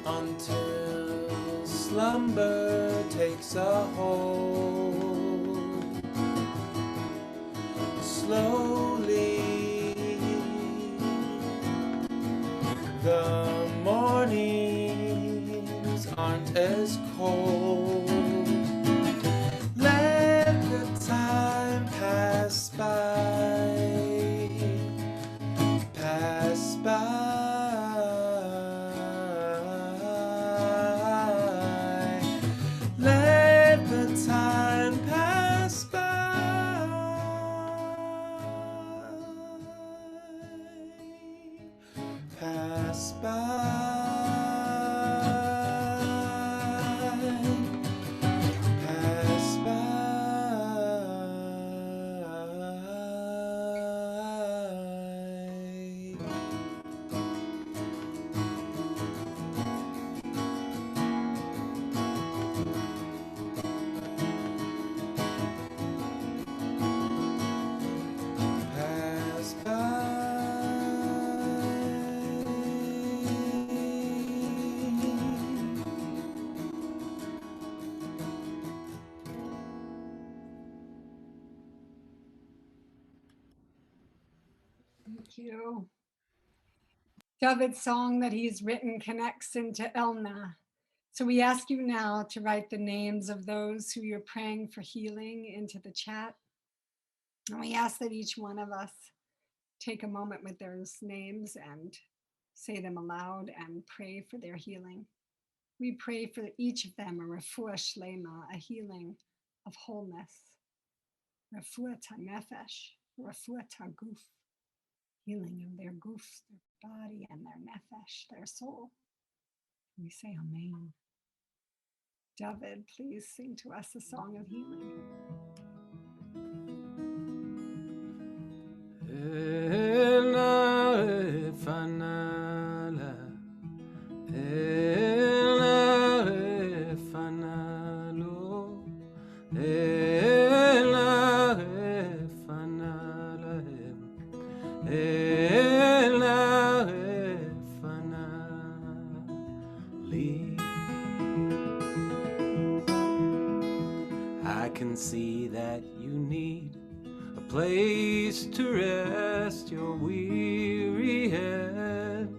until slumber takes a hold. Slowly the mornings aren't as cold. Let the time pass by, pass by. Let the time pass by, pass by. Thank you. Duvid's song that he's written connects into Elna. So we ask you now to write the names of those who you're praying for healing into the chat. And we ask that each one of us take a moment with those names and say them aloud and pray for their healing. We pray for each of them a refuah shlema, a healing of wholeness. Refuah ta nefesh, refuah ta guf, healing of their guf, their body, and their nefesh, their soul. We say amen. Duvid, please sing to us a song of healing. Na Refana, Na Refana lo, Na Refana lahem, Na Refana li. I can see that you need a place to rest your weary head.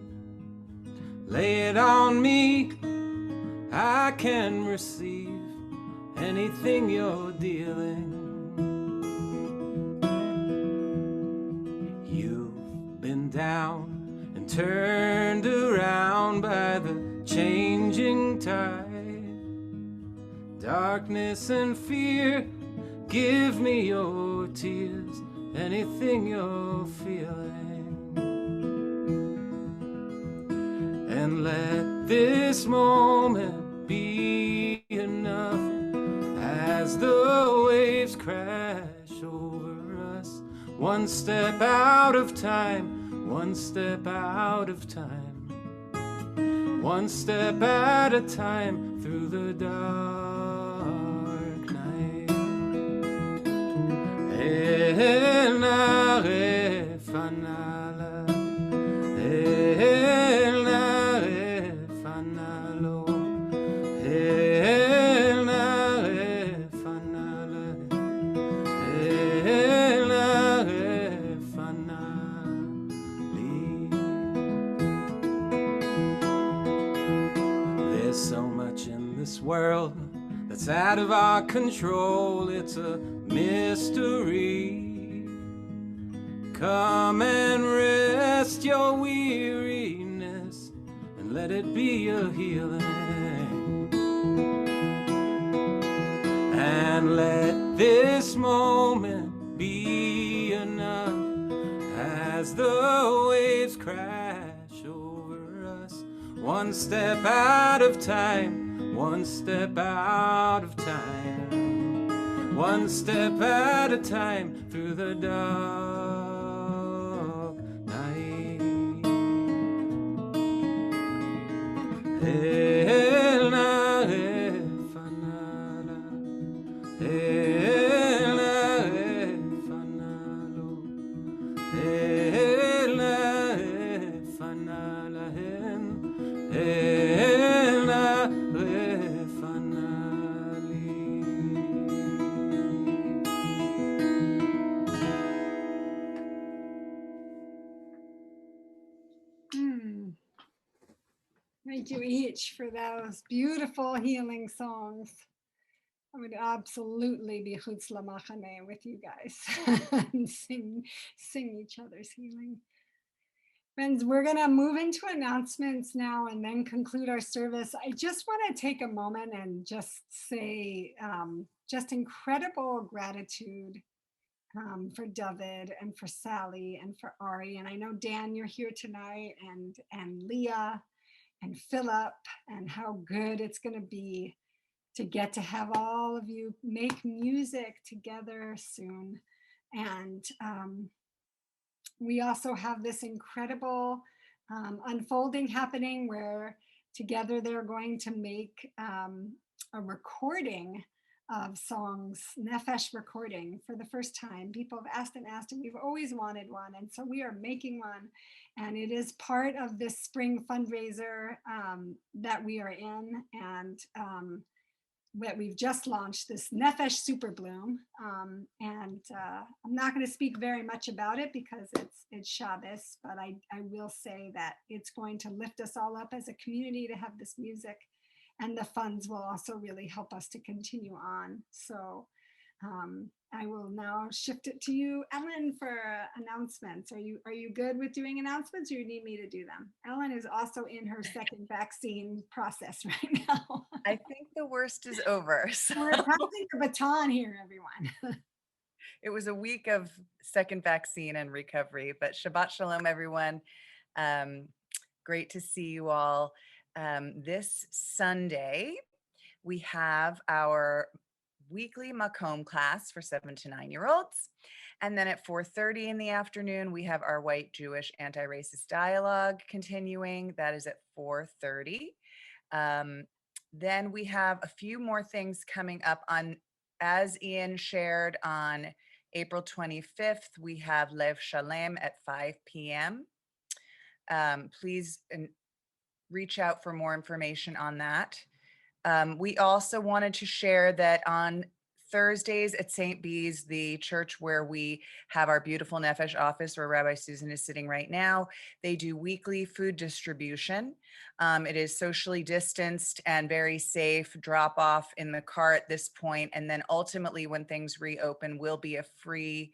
Lay it on me, I can receive anything you're dealing. You've been down and turned around by the changing tide. Darkness and fear, give me your tears, anything you're feeling. And let this moment be enough as the waves crash over us. One step out of time, one step out of time, one step at a time through the dark night. Na Refana, Na Refana lo, Na Refana Na Refana li. There's so much in this world that's out of our control. It's a mystery. Come and rest your weariness and let it be a healing. And let this moment be enough as the waves crash over us. One step out of time, one step out of time, one step at a time through the dark night. El Na Refana, El Na Refana, El Na Refana, El Na Refana. Thank you each for those beautiful healing songs. I would absolutely be Hutz Lamachane with you guys and sing each other's healing. Friends, we're going to move into announcements now and then conclude our service. I just want to take a moment and just say just incredible gratitude for Duvid and for Sally and for Ari. And I know, Dan, you're here tonight, and Leah and Philip, and how good it's going to be to get to have all of you make music together soon. And we also have this incredible unfolding happening where together they're going to make a recording of songs, Nefesh recording for the first time. People have asked and asked, and we've always wanted one. And so we are making one. And it is part of this spring fundraiser that we are in. And that we've just launched, this Nefesh Super Bloom. I'm not going to speak very much about it because it's Shabbos, but I will say that it's going to lift us all up as a community to have this music, and the funds will also really help us to continue on. So I will now shift it to you, Ellen, for announcements. Are you good with doing announcements, or you need me to do them? Ellen is also in her second vaccine process right now. I think the worst is over. So We're passing the baton here, everyone. it was a week of second vaccine and recovery, but Shabbat Shalom, everyone. Great to see you all. This Sunday, we have our weekly Makom class for 7 to 9-year-olds. And then at 4:30 in the afternoon, we have our white Jewish anti-racist dialogue continuing. That is at 4:30. Then we have a few more things coming up on, as Ian shared, on April 25th, we have Lev Shalem at 5 p.m. Please reach out for more information on that. We also wanted to share that on Thursdays at St. Bees, the church where we have our beautiful Nefesh office, where Rabbi Susan is sitting right now, they do weekly food distribution. It is socially distanced and very safe, drop off in the car at this point. And then ultimately, when things reopen, will be a free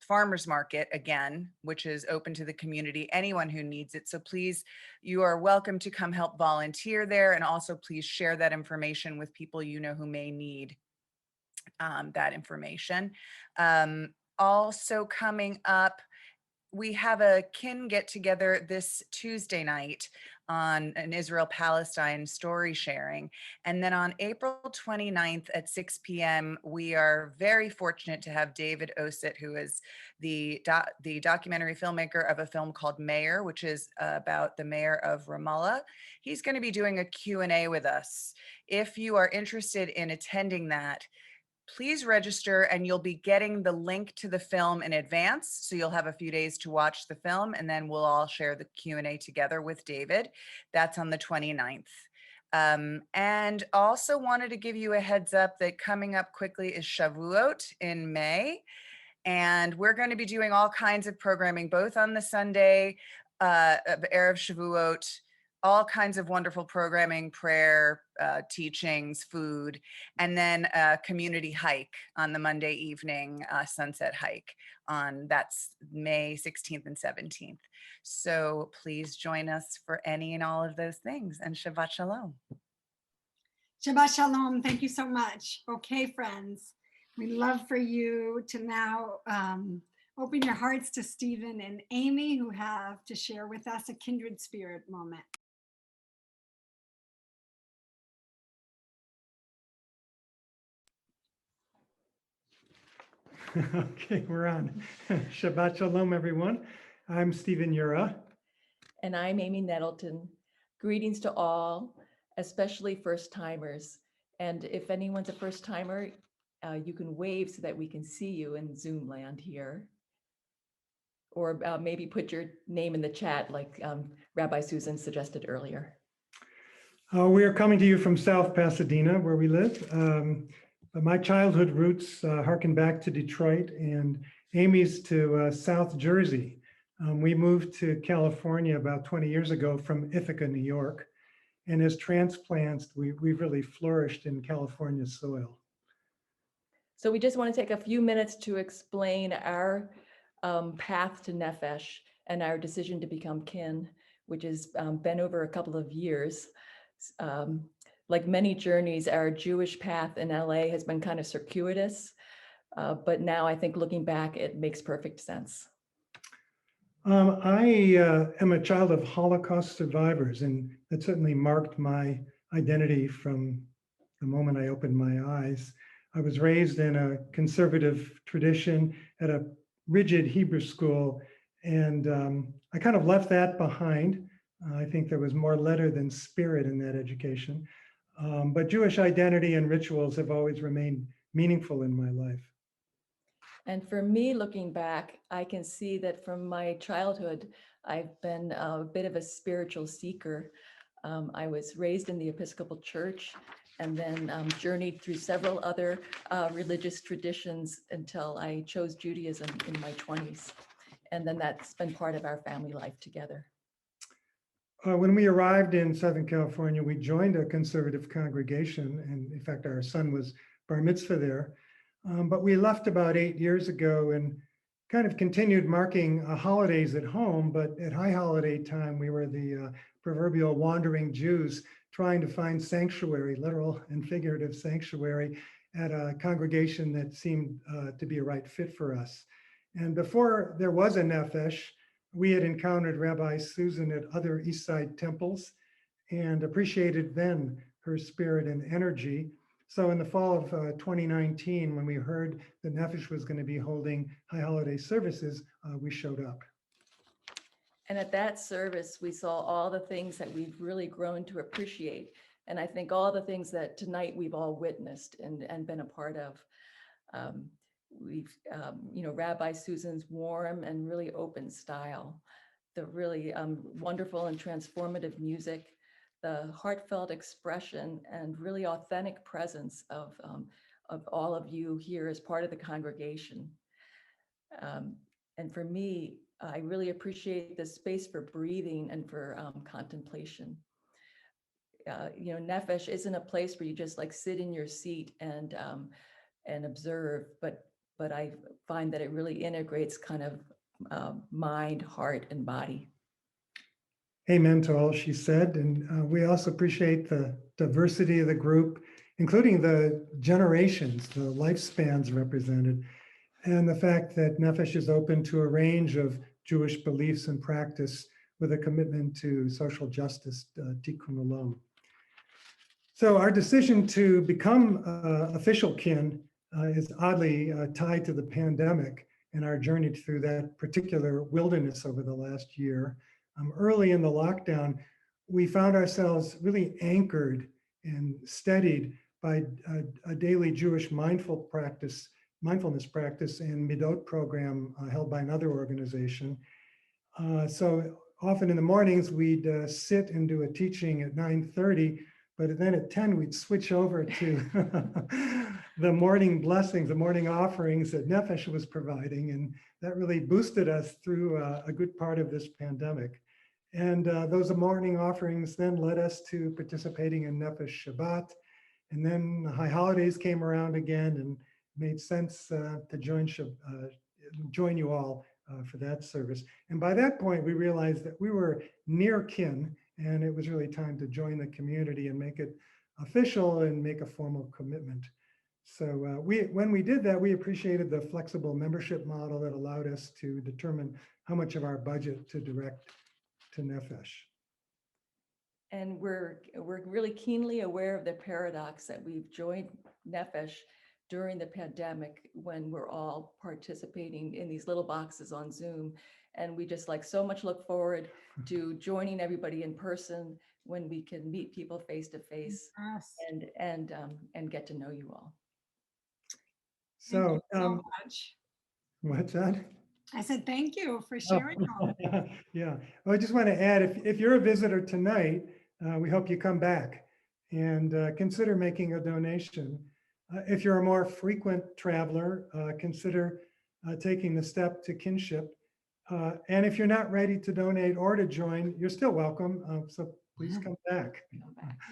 farmers market again, which is open to the community, anyone who needs it. So please, you are welcome to come help volunteer there. And also please share that information with people you know who may need that information. Also coming up, we have a kin get together this Tuesday night on an Israel-Palestine story sharing. And then on April 29th at 6 p.m., we are very fortunate to have David Osit, who is the documentary filmmaker of a film called Mayor, which is about the mayor of Ramallah. He's going to be doing a Q&A with us. If you are interested in attending that, please register, and you'll be getting the link to the film in advance. So you'll have a few days to watch the film, and then we'll all share the Q&A together with David. That's on the 29th. And also wanted to give you a heads up that coming up quickly is Shavuot in May. And we're going to be doing all kinds of programming, both on the Sunday of Erev Shavuot, all kinds of wonderful programming, prayer, teachings, food, and then a community hike on the Monday evening, sunset hike that's May 16th and 17th. So please join us for any and all of those things, and Shabbat Shalom. Shabbat Shalom. Thank you so much. Okay, friends, we'd love for you to now open your hearts to Stephen and Amy, who have to share with us a kindred spirit moment. Okay, we're on. Shabbat Shalom, everyone. I'm Stephen Yura. And I'm Amy Nettleton. Greetings to all, especially first timers. And if anyone's a first timer, you can wave so that we can see you in Zoom land here. Or maybe put your name in the chat like Rabbi Susan suggested earlier. We are coming to you from South Pasadena, where we live. But my childhood roots harken back to Detroit, and Amy's to South Jersey. We moved to California about 20 years ago from Ithaca, New York. And as transplants, we've really flourished in California soil. So we just want to take a few minutes to explain our path to Nefesh and our decision to become kin, which has been over a couple of years. Like many journeys, our Jewish path in LA has been kind of circuitous, but now I think looking back, it makes perfect sense. I am a child of Holocaust survivors, and that certainly marked my identity from the moment I opened my eyes. I was raised in a conservative tradition at a rigid Hebrew school, and I kind of left that behind. I think there was more letter than spirit in that education. But Jewish identity and rituals have always remained meaningful in my life. And for me, looking back, I can see that from my childhood, I've been a bit of a spiritual seeker. I was raised in the Episcopal Church and then journeyed through several other religious traditions until I chose Judaism in my 20s. And then that's been part of our family life together. When we arrived in Southern California, we joined a conservative congregation. And in fact, our son was bar mitzvah there. But we left about 8 years ago and kind of continued marking holidays at home. But at high holiday time, we were the proverbial wandering Jews trying to find sanctuary, literal and figurative sanctuary, at a congregation that seemed to be a right fit for us. And before there was a Nefesh, we had encountered Rabbi Susan at other East Side temples and appreciated then her spirit and energy. So in the fall of 2019, when we heard that Nefesh was going to be holding high holiday services, we showed up. And at that service, we saw all the things that we've really grown to appreciate. And I think all the things that tonight we've all witnessed and been a part of. Rabbi Susan's warm and really open style, the really wonderful and transformative music, the heartfelt expression and really authentic presence of all of you here as part of the congregation. And for me, I really appreciate the space for breathing and for contemplation. Nefesh isn't a place where you just like sit in your seat and observe, but I find that it really integrates kind of mind, heart, and body. Amen to all she said. And we also appreciate the diversity of the group, including the generations, the lifespans represented, and the fact that Nefesh is open to a range of Jewish beliefs and practice with a commitment to social justice, tikkun olam. So our decision to become official kin is oddly tied to the pandemic and our journey through that particular wilderness over the last year. Early in the lockdown, we found ourselves really anchored and steadied by a daily Jewish mindfulness practice and Midot program held by another organization. So often in the mornings, we'd sit and do a teaching at 9:30, but then at 10, we'd switch over to the morning blessings, the morning offerings that Nefesh was providing. And that really boosted us through a good part of this pandemic. And those morning offerings then led us to participating in Nefesh Shabbat. And then the high holidays came around again and made sense to join you all for that service. And by that point, we realized that we were near kin, and it was really time to join the community and make it official and make a formal commitment. So when we did that, we appreciated the flexible membership model that allowed us to determine how much of our budget to direct to Nefesh. And we're really keenly aware of the paradox that we've joined Nefesh during the pandemic when we're all participating in these little boxes on Zoom. And we just like so much look forward to joining everybody in person when we can meet people face to face Yes. and get to know you all. So, So much. what's that? I said, thank you for sharing all. Yeah, well, I just want to add, if you're a visitor tonight, we hope you come back and consider making a donation. If you're a more frequent traveler, consider taking the step to kinship. And if you're not ready to donate or to join, you're still welcome. So please come back.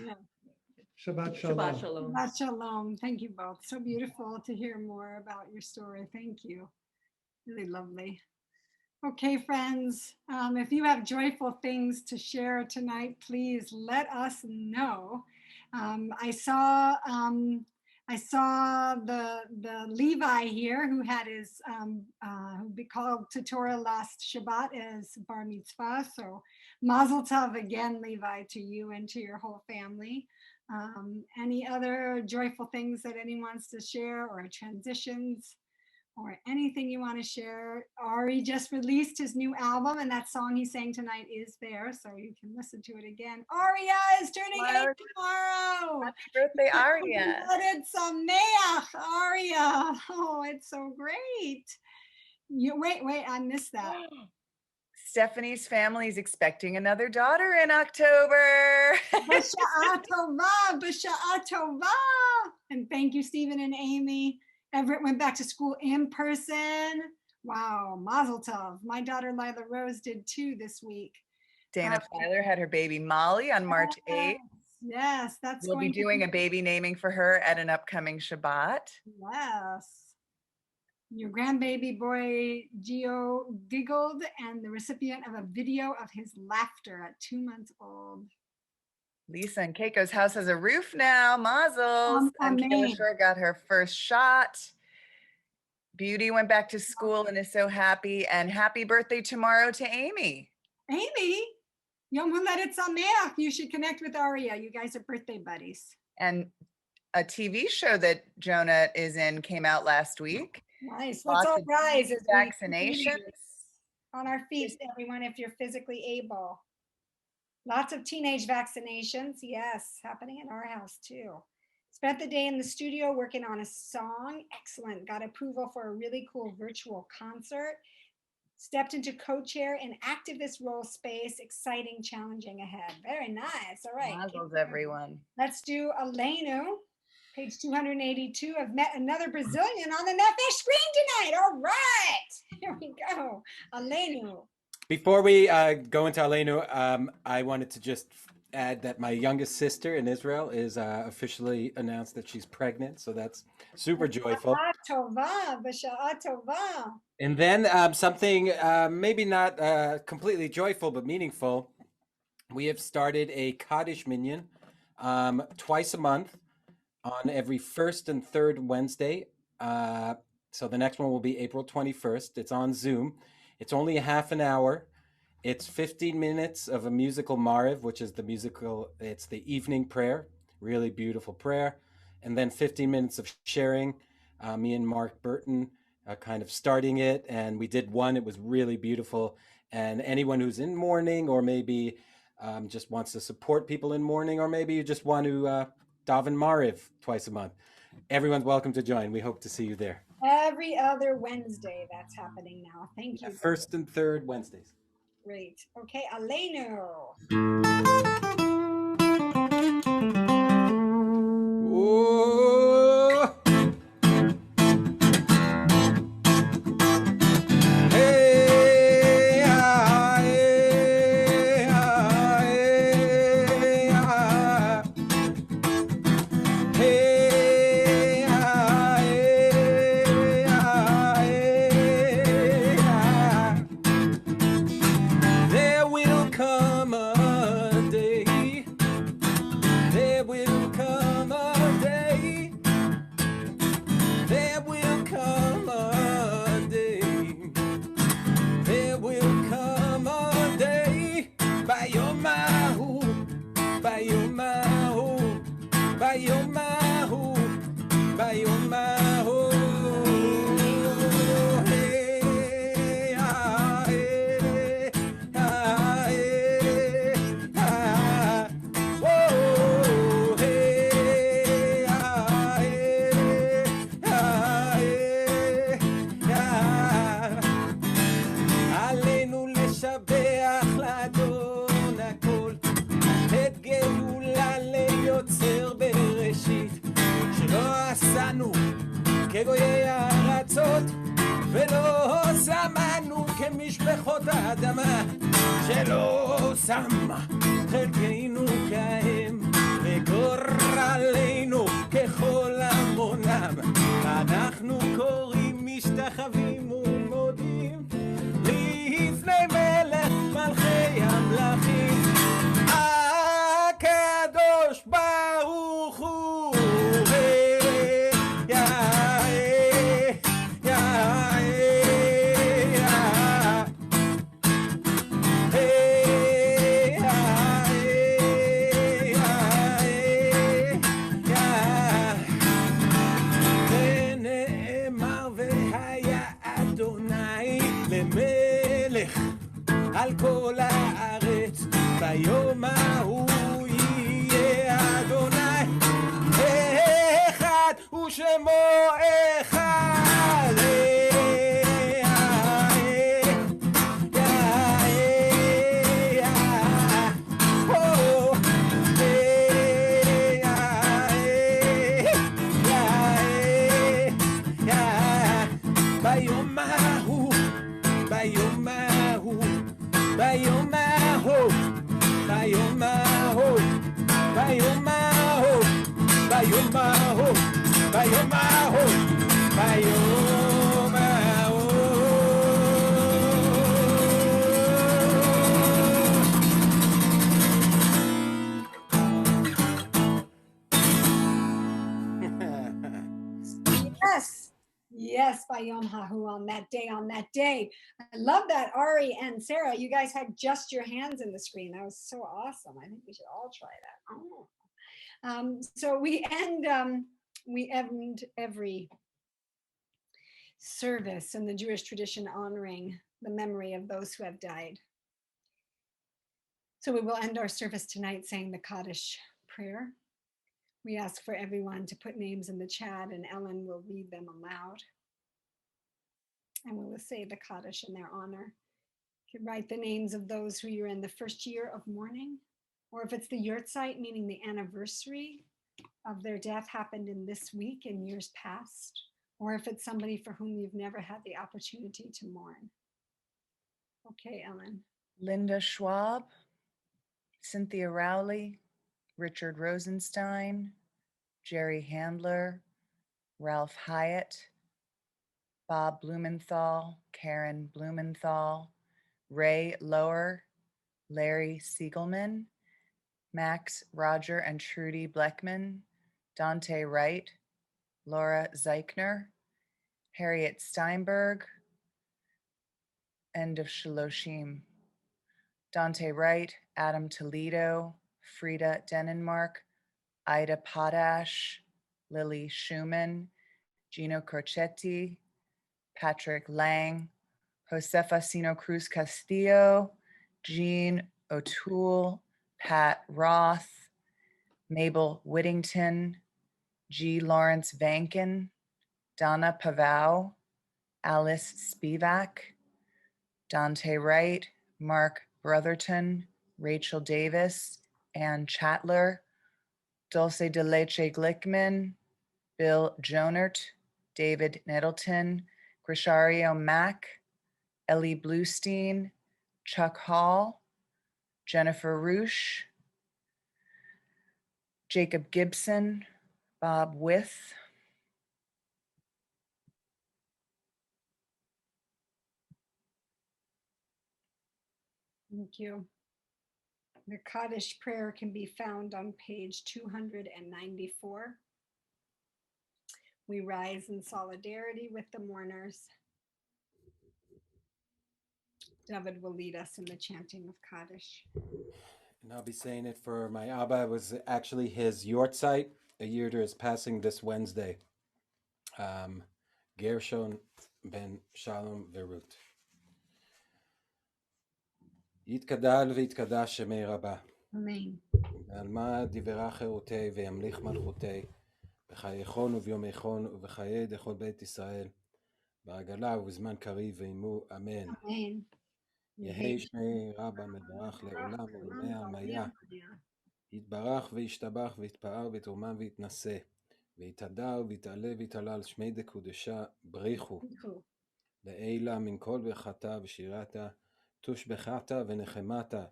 Yeah. Shabbat shalom. Shabbat shalom. Shabbat shalom. Thank you both. So beautiful to hear more about your story. Thank you. Really lovely. Okay, friends, if you have joyful things to share tonight, please let us know. I saw the Levi here who had his who be called to Torah last Shabbat as bar mitzvah. So mazel tov again, Levi, to you and to your whole family. Any other joyful things that anyone wants to share, or transitions, or anything you want to share? Ari just released his new album, and that song he sang tonight is there, so you can listen to it again. Aria is turning 8 tomorrow. Happy birthday, Aria. It's Sameach, Aria. Oh, it's so great. Wait, I missed that. Stephanie's family is expecting another daughter in October. B'sha'a tova, b'sha'a tova. And thank you, Stephen and Amy. Everett went back to school in person. Wow, mazel tov. My daughter Lila Rose did too this week. Dana Filer had her baby Molly on March 8th. Yes, that's We'll be going to doing a baby naming for her at an upcoming Shabbat. Yes. Your grandbaby boy Gio giggled, and the recipient of a video of his laughter at 2 months old. Lisa and Keiko's house has a roof now. Mazel's. And Kayla Amen. Shore got her first shot. Beauty went back to school and is so happy. And happy birthday tomorrow to Amy. Amy, Yom Haledet Sameach. You should connect with Aria. You guys are birthday buddies. And a TV show that Jonah is in came out last week. Nice. Lots Let's all of rise as we vaccinations. on our feet, everyone, if you're physically able. Lots of teenage vaccinations. Yes, happening in our house too. Spent the day in the studio working on a song. Excellent. Got approval for a really cool virtual concert. Stepped into co-chair in activist role space. Exciting, challenging ahead. Very nice. All right. Mazel's, everyone. Let's do Aleinu. Page 282. I've met another Brazilian on the Nefesh screen tonight. All right. Here we go. Aleinu. Before we go into Aleinu, I wanted to just add that my youngest sister in Israel is officially announced that she's pregnant. So that's super joyful. Tova, b'sha'a tova. And then something maybe not completely joyful, but meaningful. We have started a Kaddish Minyan twice a month on every first and third Wednesday. So the next one will be April 21st. It's on Zoom. It's only a half an hour. It's 15 minutes of a musical Mariv, which is it's the evening prayer, really beautiful prayer. And then 15 minutes of sharing. Me and Mark Burton kind of starting it. And we did one, it was really beautiful. And anyone who's in mourning, or maybe just wants to support people in mourning, or maybe you just want to daven Mariv twice a month, everyone's welcome to join. We hope to see you there. Every other Wednesday that's happening now. Thank you. First and third Wednesdays. Great. Okay, Aleinu. Oh. Hey, ah, hey, ah, hey, ah. Hey, ah, hey, ah, hey, ah. There will come a day כגויי הארצות, ולא שמנו כמשפחות האדמה, שלא שמה חלקנו כהם, וגורלנו ככל המונם. אנחנו קוראים משתחווים ומודים לפני מלך מלכי המלכים, הקדוש ברוך הוא. על כל הארץ ביום ההוא יהיה אדוני אחד ושמו אחד. ביום ההוא, ביום ההוא, ביום ההוא, ביום ההוא, ביום ההוא, ביום ההוא, ביום ההוא, ביום ההוא. Yes, Bayom Hahu, on that day, on that day. I love that, Ari and Sarah. You guys had just your hands in the screen. That was so awesome. I think we should all try that. Oh. So we end every service in the Jewish tradition honoring the memory of those who have died. So we will end our service tonight saying the Kaddish prayer. We ask for everyone to put names in the chat, and Ellen will read them aloud. And we will say the Kaddish in their honor. You can write the names of those who you're in the first year of mourning, or if it's the Yurtzeit, meaning the anniversary of their death happened in this week in years past, or if it's somebody for whom you've never had the opportunity to mourn. Okay, Ellen. Linda Schwab, Cynthia Rowley, Richard Rosenstein, Jerry Handler, Ralph Hyatt, Bob Blumenthal, Karen Blumenthal, Ray Lower, Larry Siegelman, Max, Roger, and Trudy Bleckman, Dante Wright, Laura Zeichner, Harriet Steinberg, end of Shaloshim, Dante Wright, Adam Toledo, Frida Denenmark, Ida Potash, Lily Schumann, Gino Crocetti, Patrick Lang, Josefa Sino Cruz Castillo, Jean O'Toole, Pat Roth, Mabel Whittington, G. Lawrence Vankin, Donna Pavao, Alice Spivak, Dante Wright, Mark Brotherton, Rachel Davis, Ann Chatler, Dulce de Leche Glickman, Bill Jonert, David Nettleton, Grishario Mack, Ellie Bluestein, Chuck Hall, Jennifer Roosh, Jacob Gibson, Bob With, Thank you. The Kaddish prayer can be found on page 294. We rise in solidarity with the mourners. David will lead us in the chanting of Kaddish. And I'll be saying it for my Abba. It was actually his Yortzeit. A year is passing this Wednesday. Gershon ben Shalom Verut. יתגדל ויתקדש שמי רבה. Amen. ועלמא דברה חירותי וימליך מלכותי, בחייכון וביומייכון ובחיי דכל בית ישראל, בעגלה ובזמן קריב ועמו, אמן. Amen. יהי שמי רבה מברך לעולם ולעולמי עלמיה, יתברך וישתבח ויתפאר ויתרומם ויתנשא, ויתהדר ויתעלה ויתעלל שמי דקודשה בריחו לעילה מן כל ברכתה ושירתה תושבחתה ונחמתה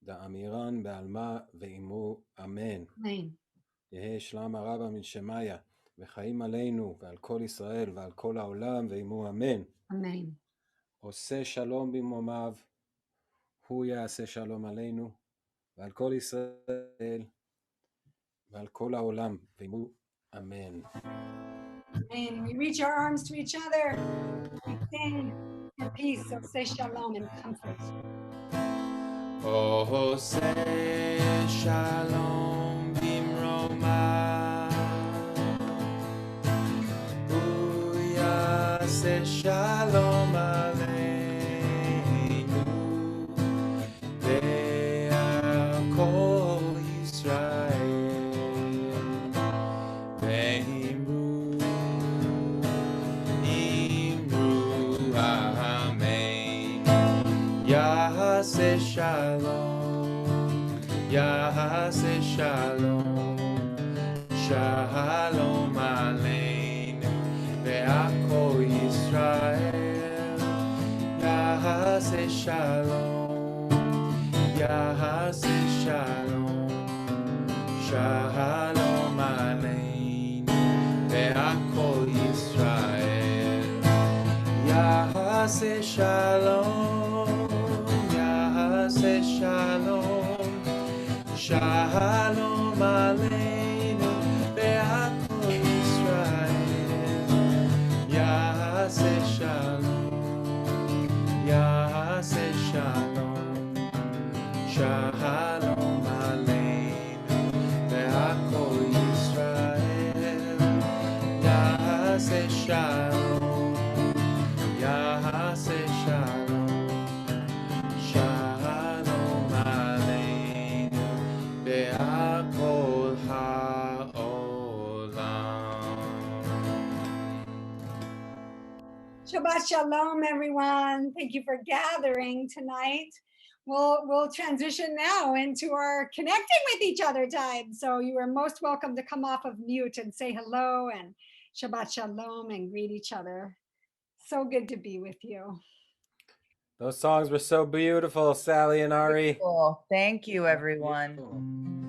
דאמירן בעלמה ואימו אמן. Amen. יהא שלמה רבה מן שמיה וחיים עלינו ועל כל ישראל ועל כל העולם ואימו אמן. Amen. עושה שלום במרומיו, הוא יעשה שלום עלינו ועל כל ישראל ועל כל העולם ואימו אמן. Amen. We reach our arms to each other. We sing in peace. So say shalom and comfort. עושה שלום במרומיו, הוא יעשה שלום עלינו ועל כל ישראל ואמרו אמן. יעשה שלום, יעשה שלום, שלום עלינו ועל כל ישראל. יעשה שלום, יעשה שלום, שלום עלינו ועל כל ישראל. יעשה שלום, יעשה שלום, שלום עלינו ועל כל ישראל. יעשה שלום, יעשה שלום, שלום עלינו ועל כל ישראל. יעשה שלום, יעשה שלום, שלום עלינו ועל כל העולם. Shabbat shalom, everyone. Thank you for gathering tonight. We'll transition now into our connecting with each other time. So you are most welcome to come off of mute and say hello and Shabbat shalom and greet each other. So good to be with you. Those songs were so beautiful, Sally and Ari. Cool. Thank you, everyone. Beautiful.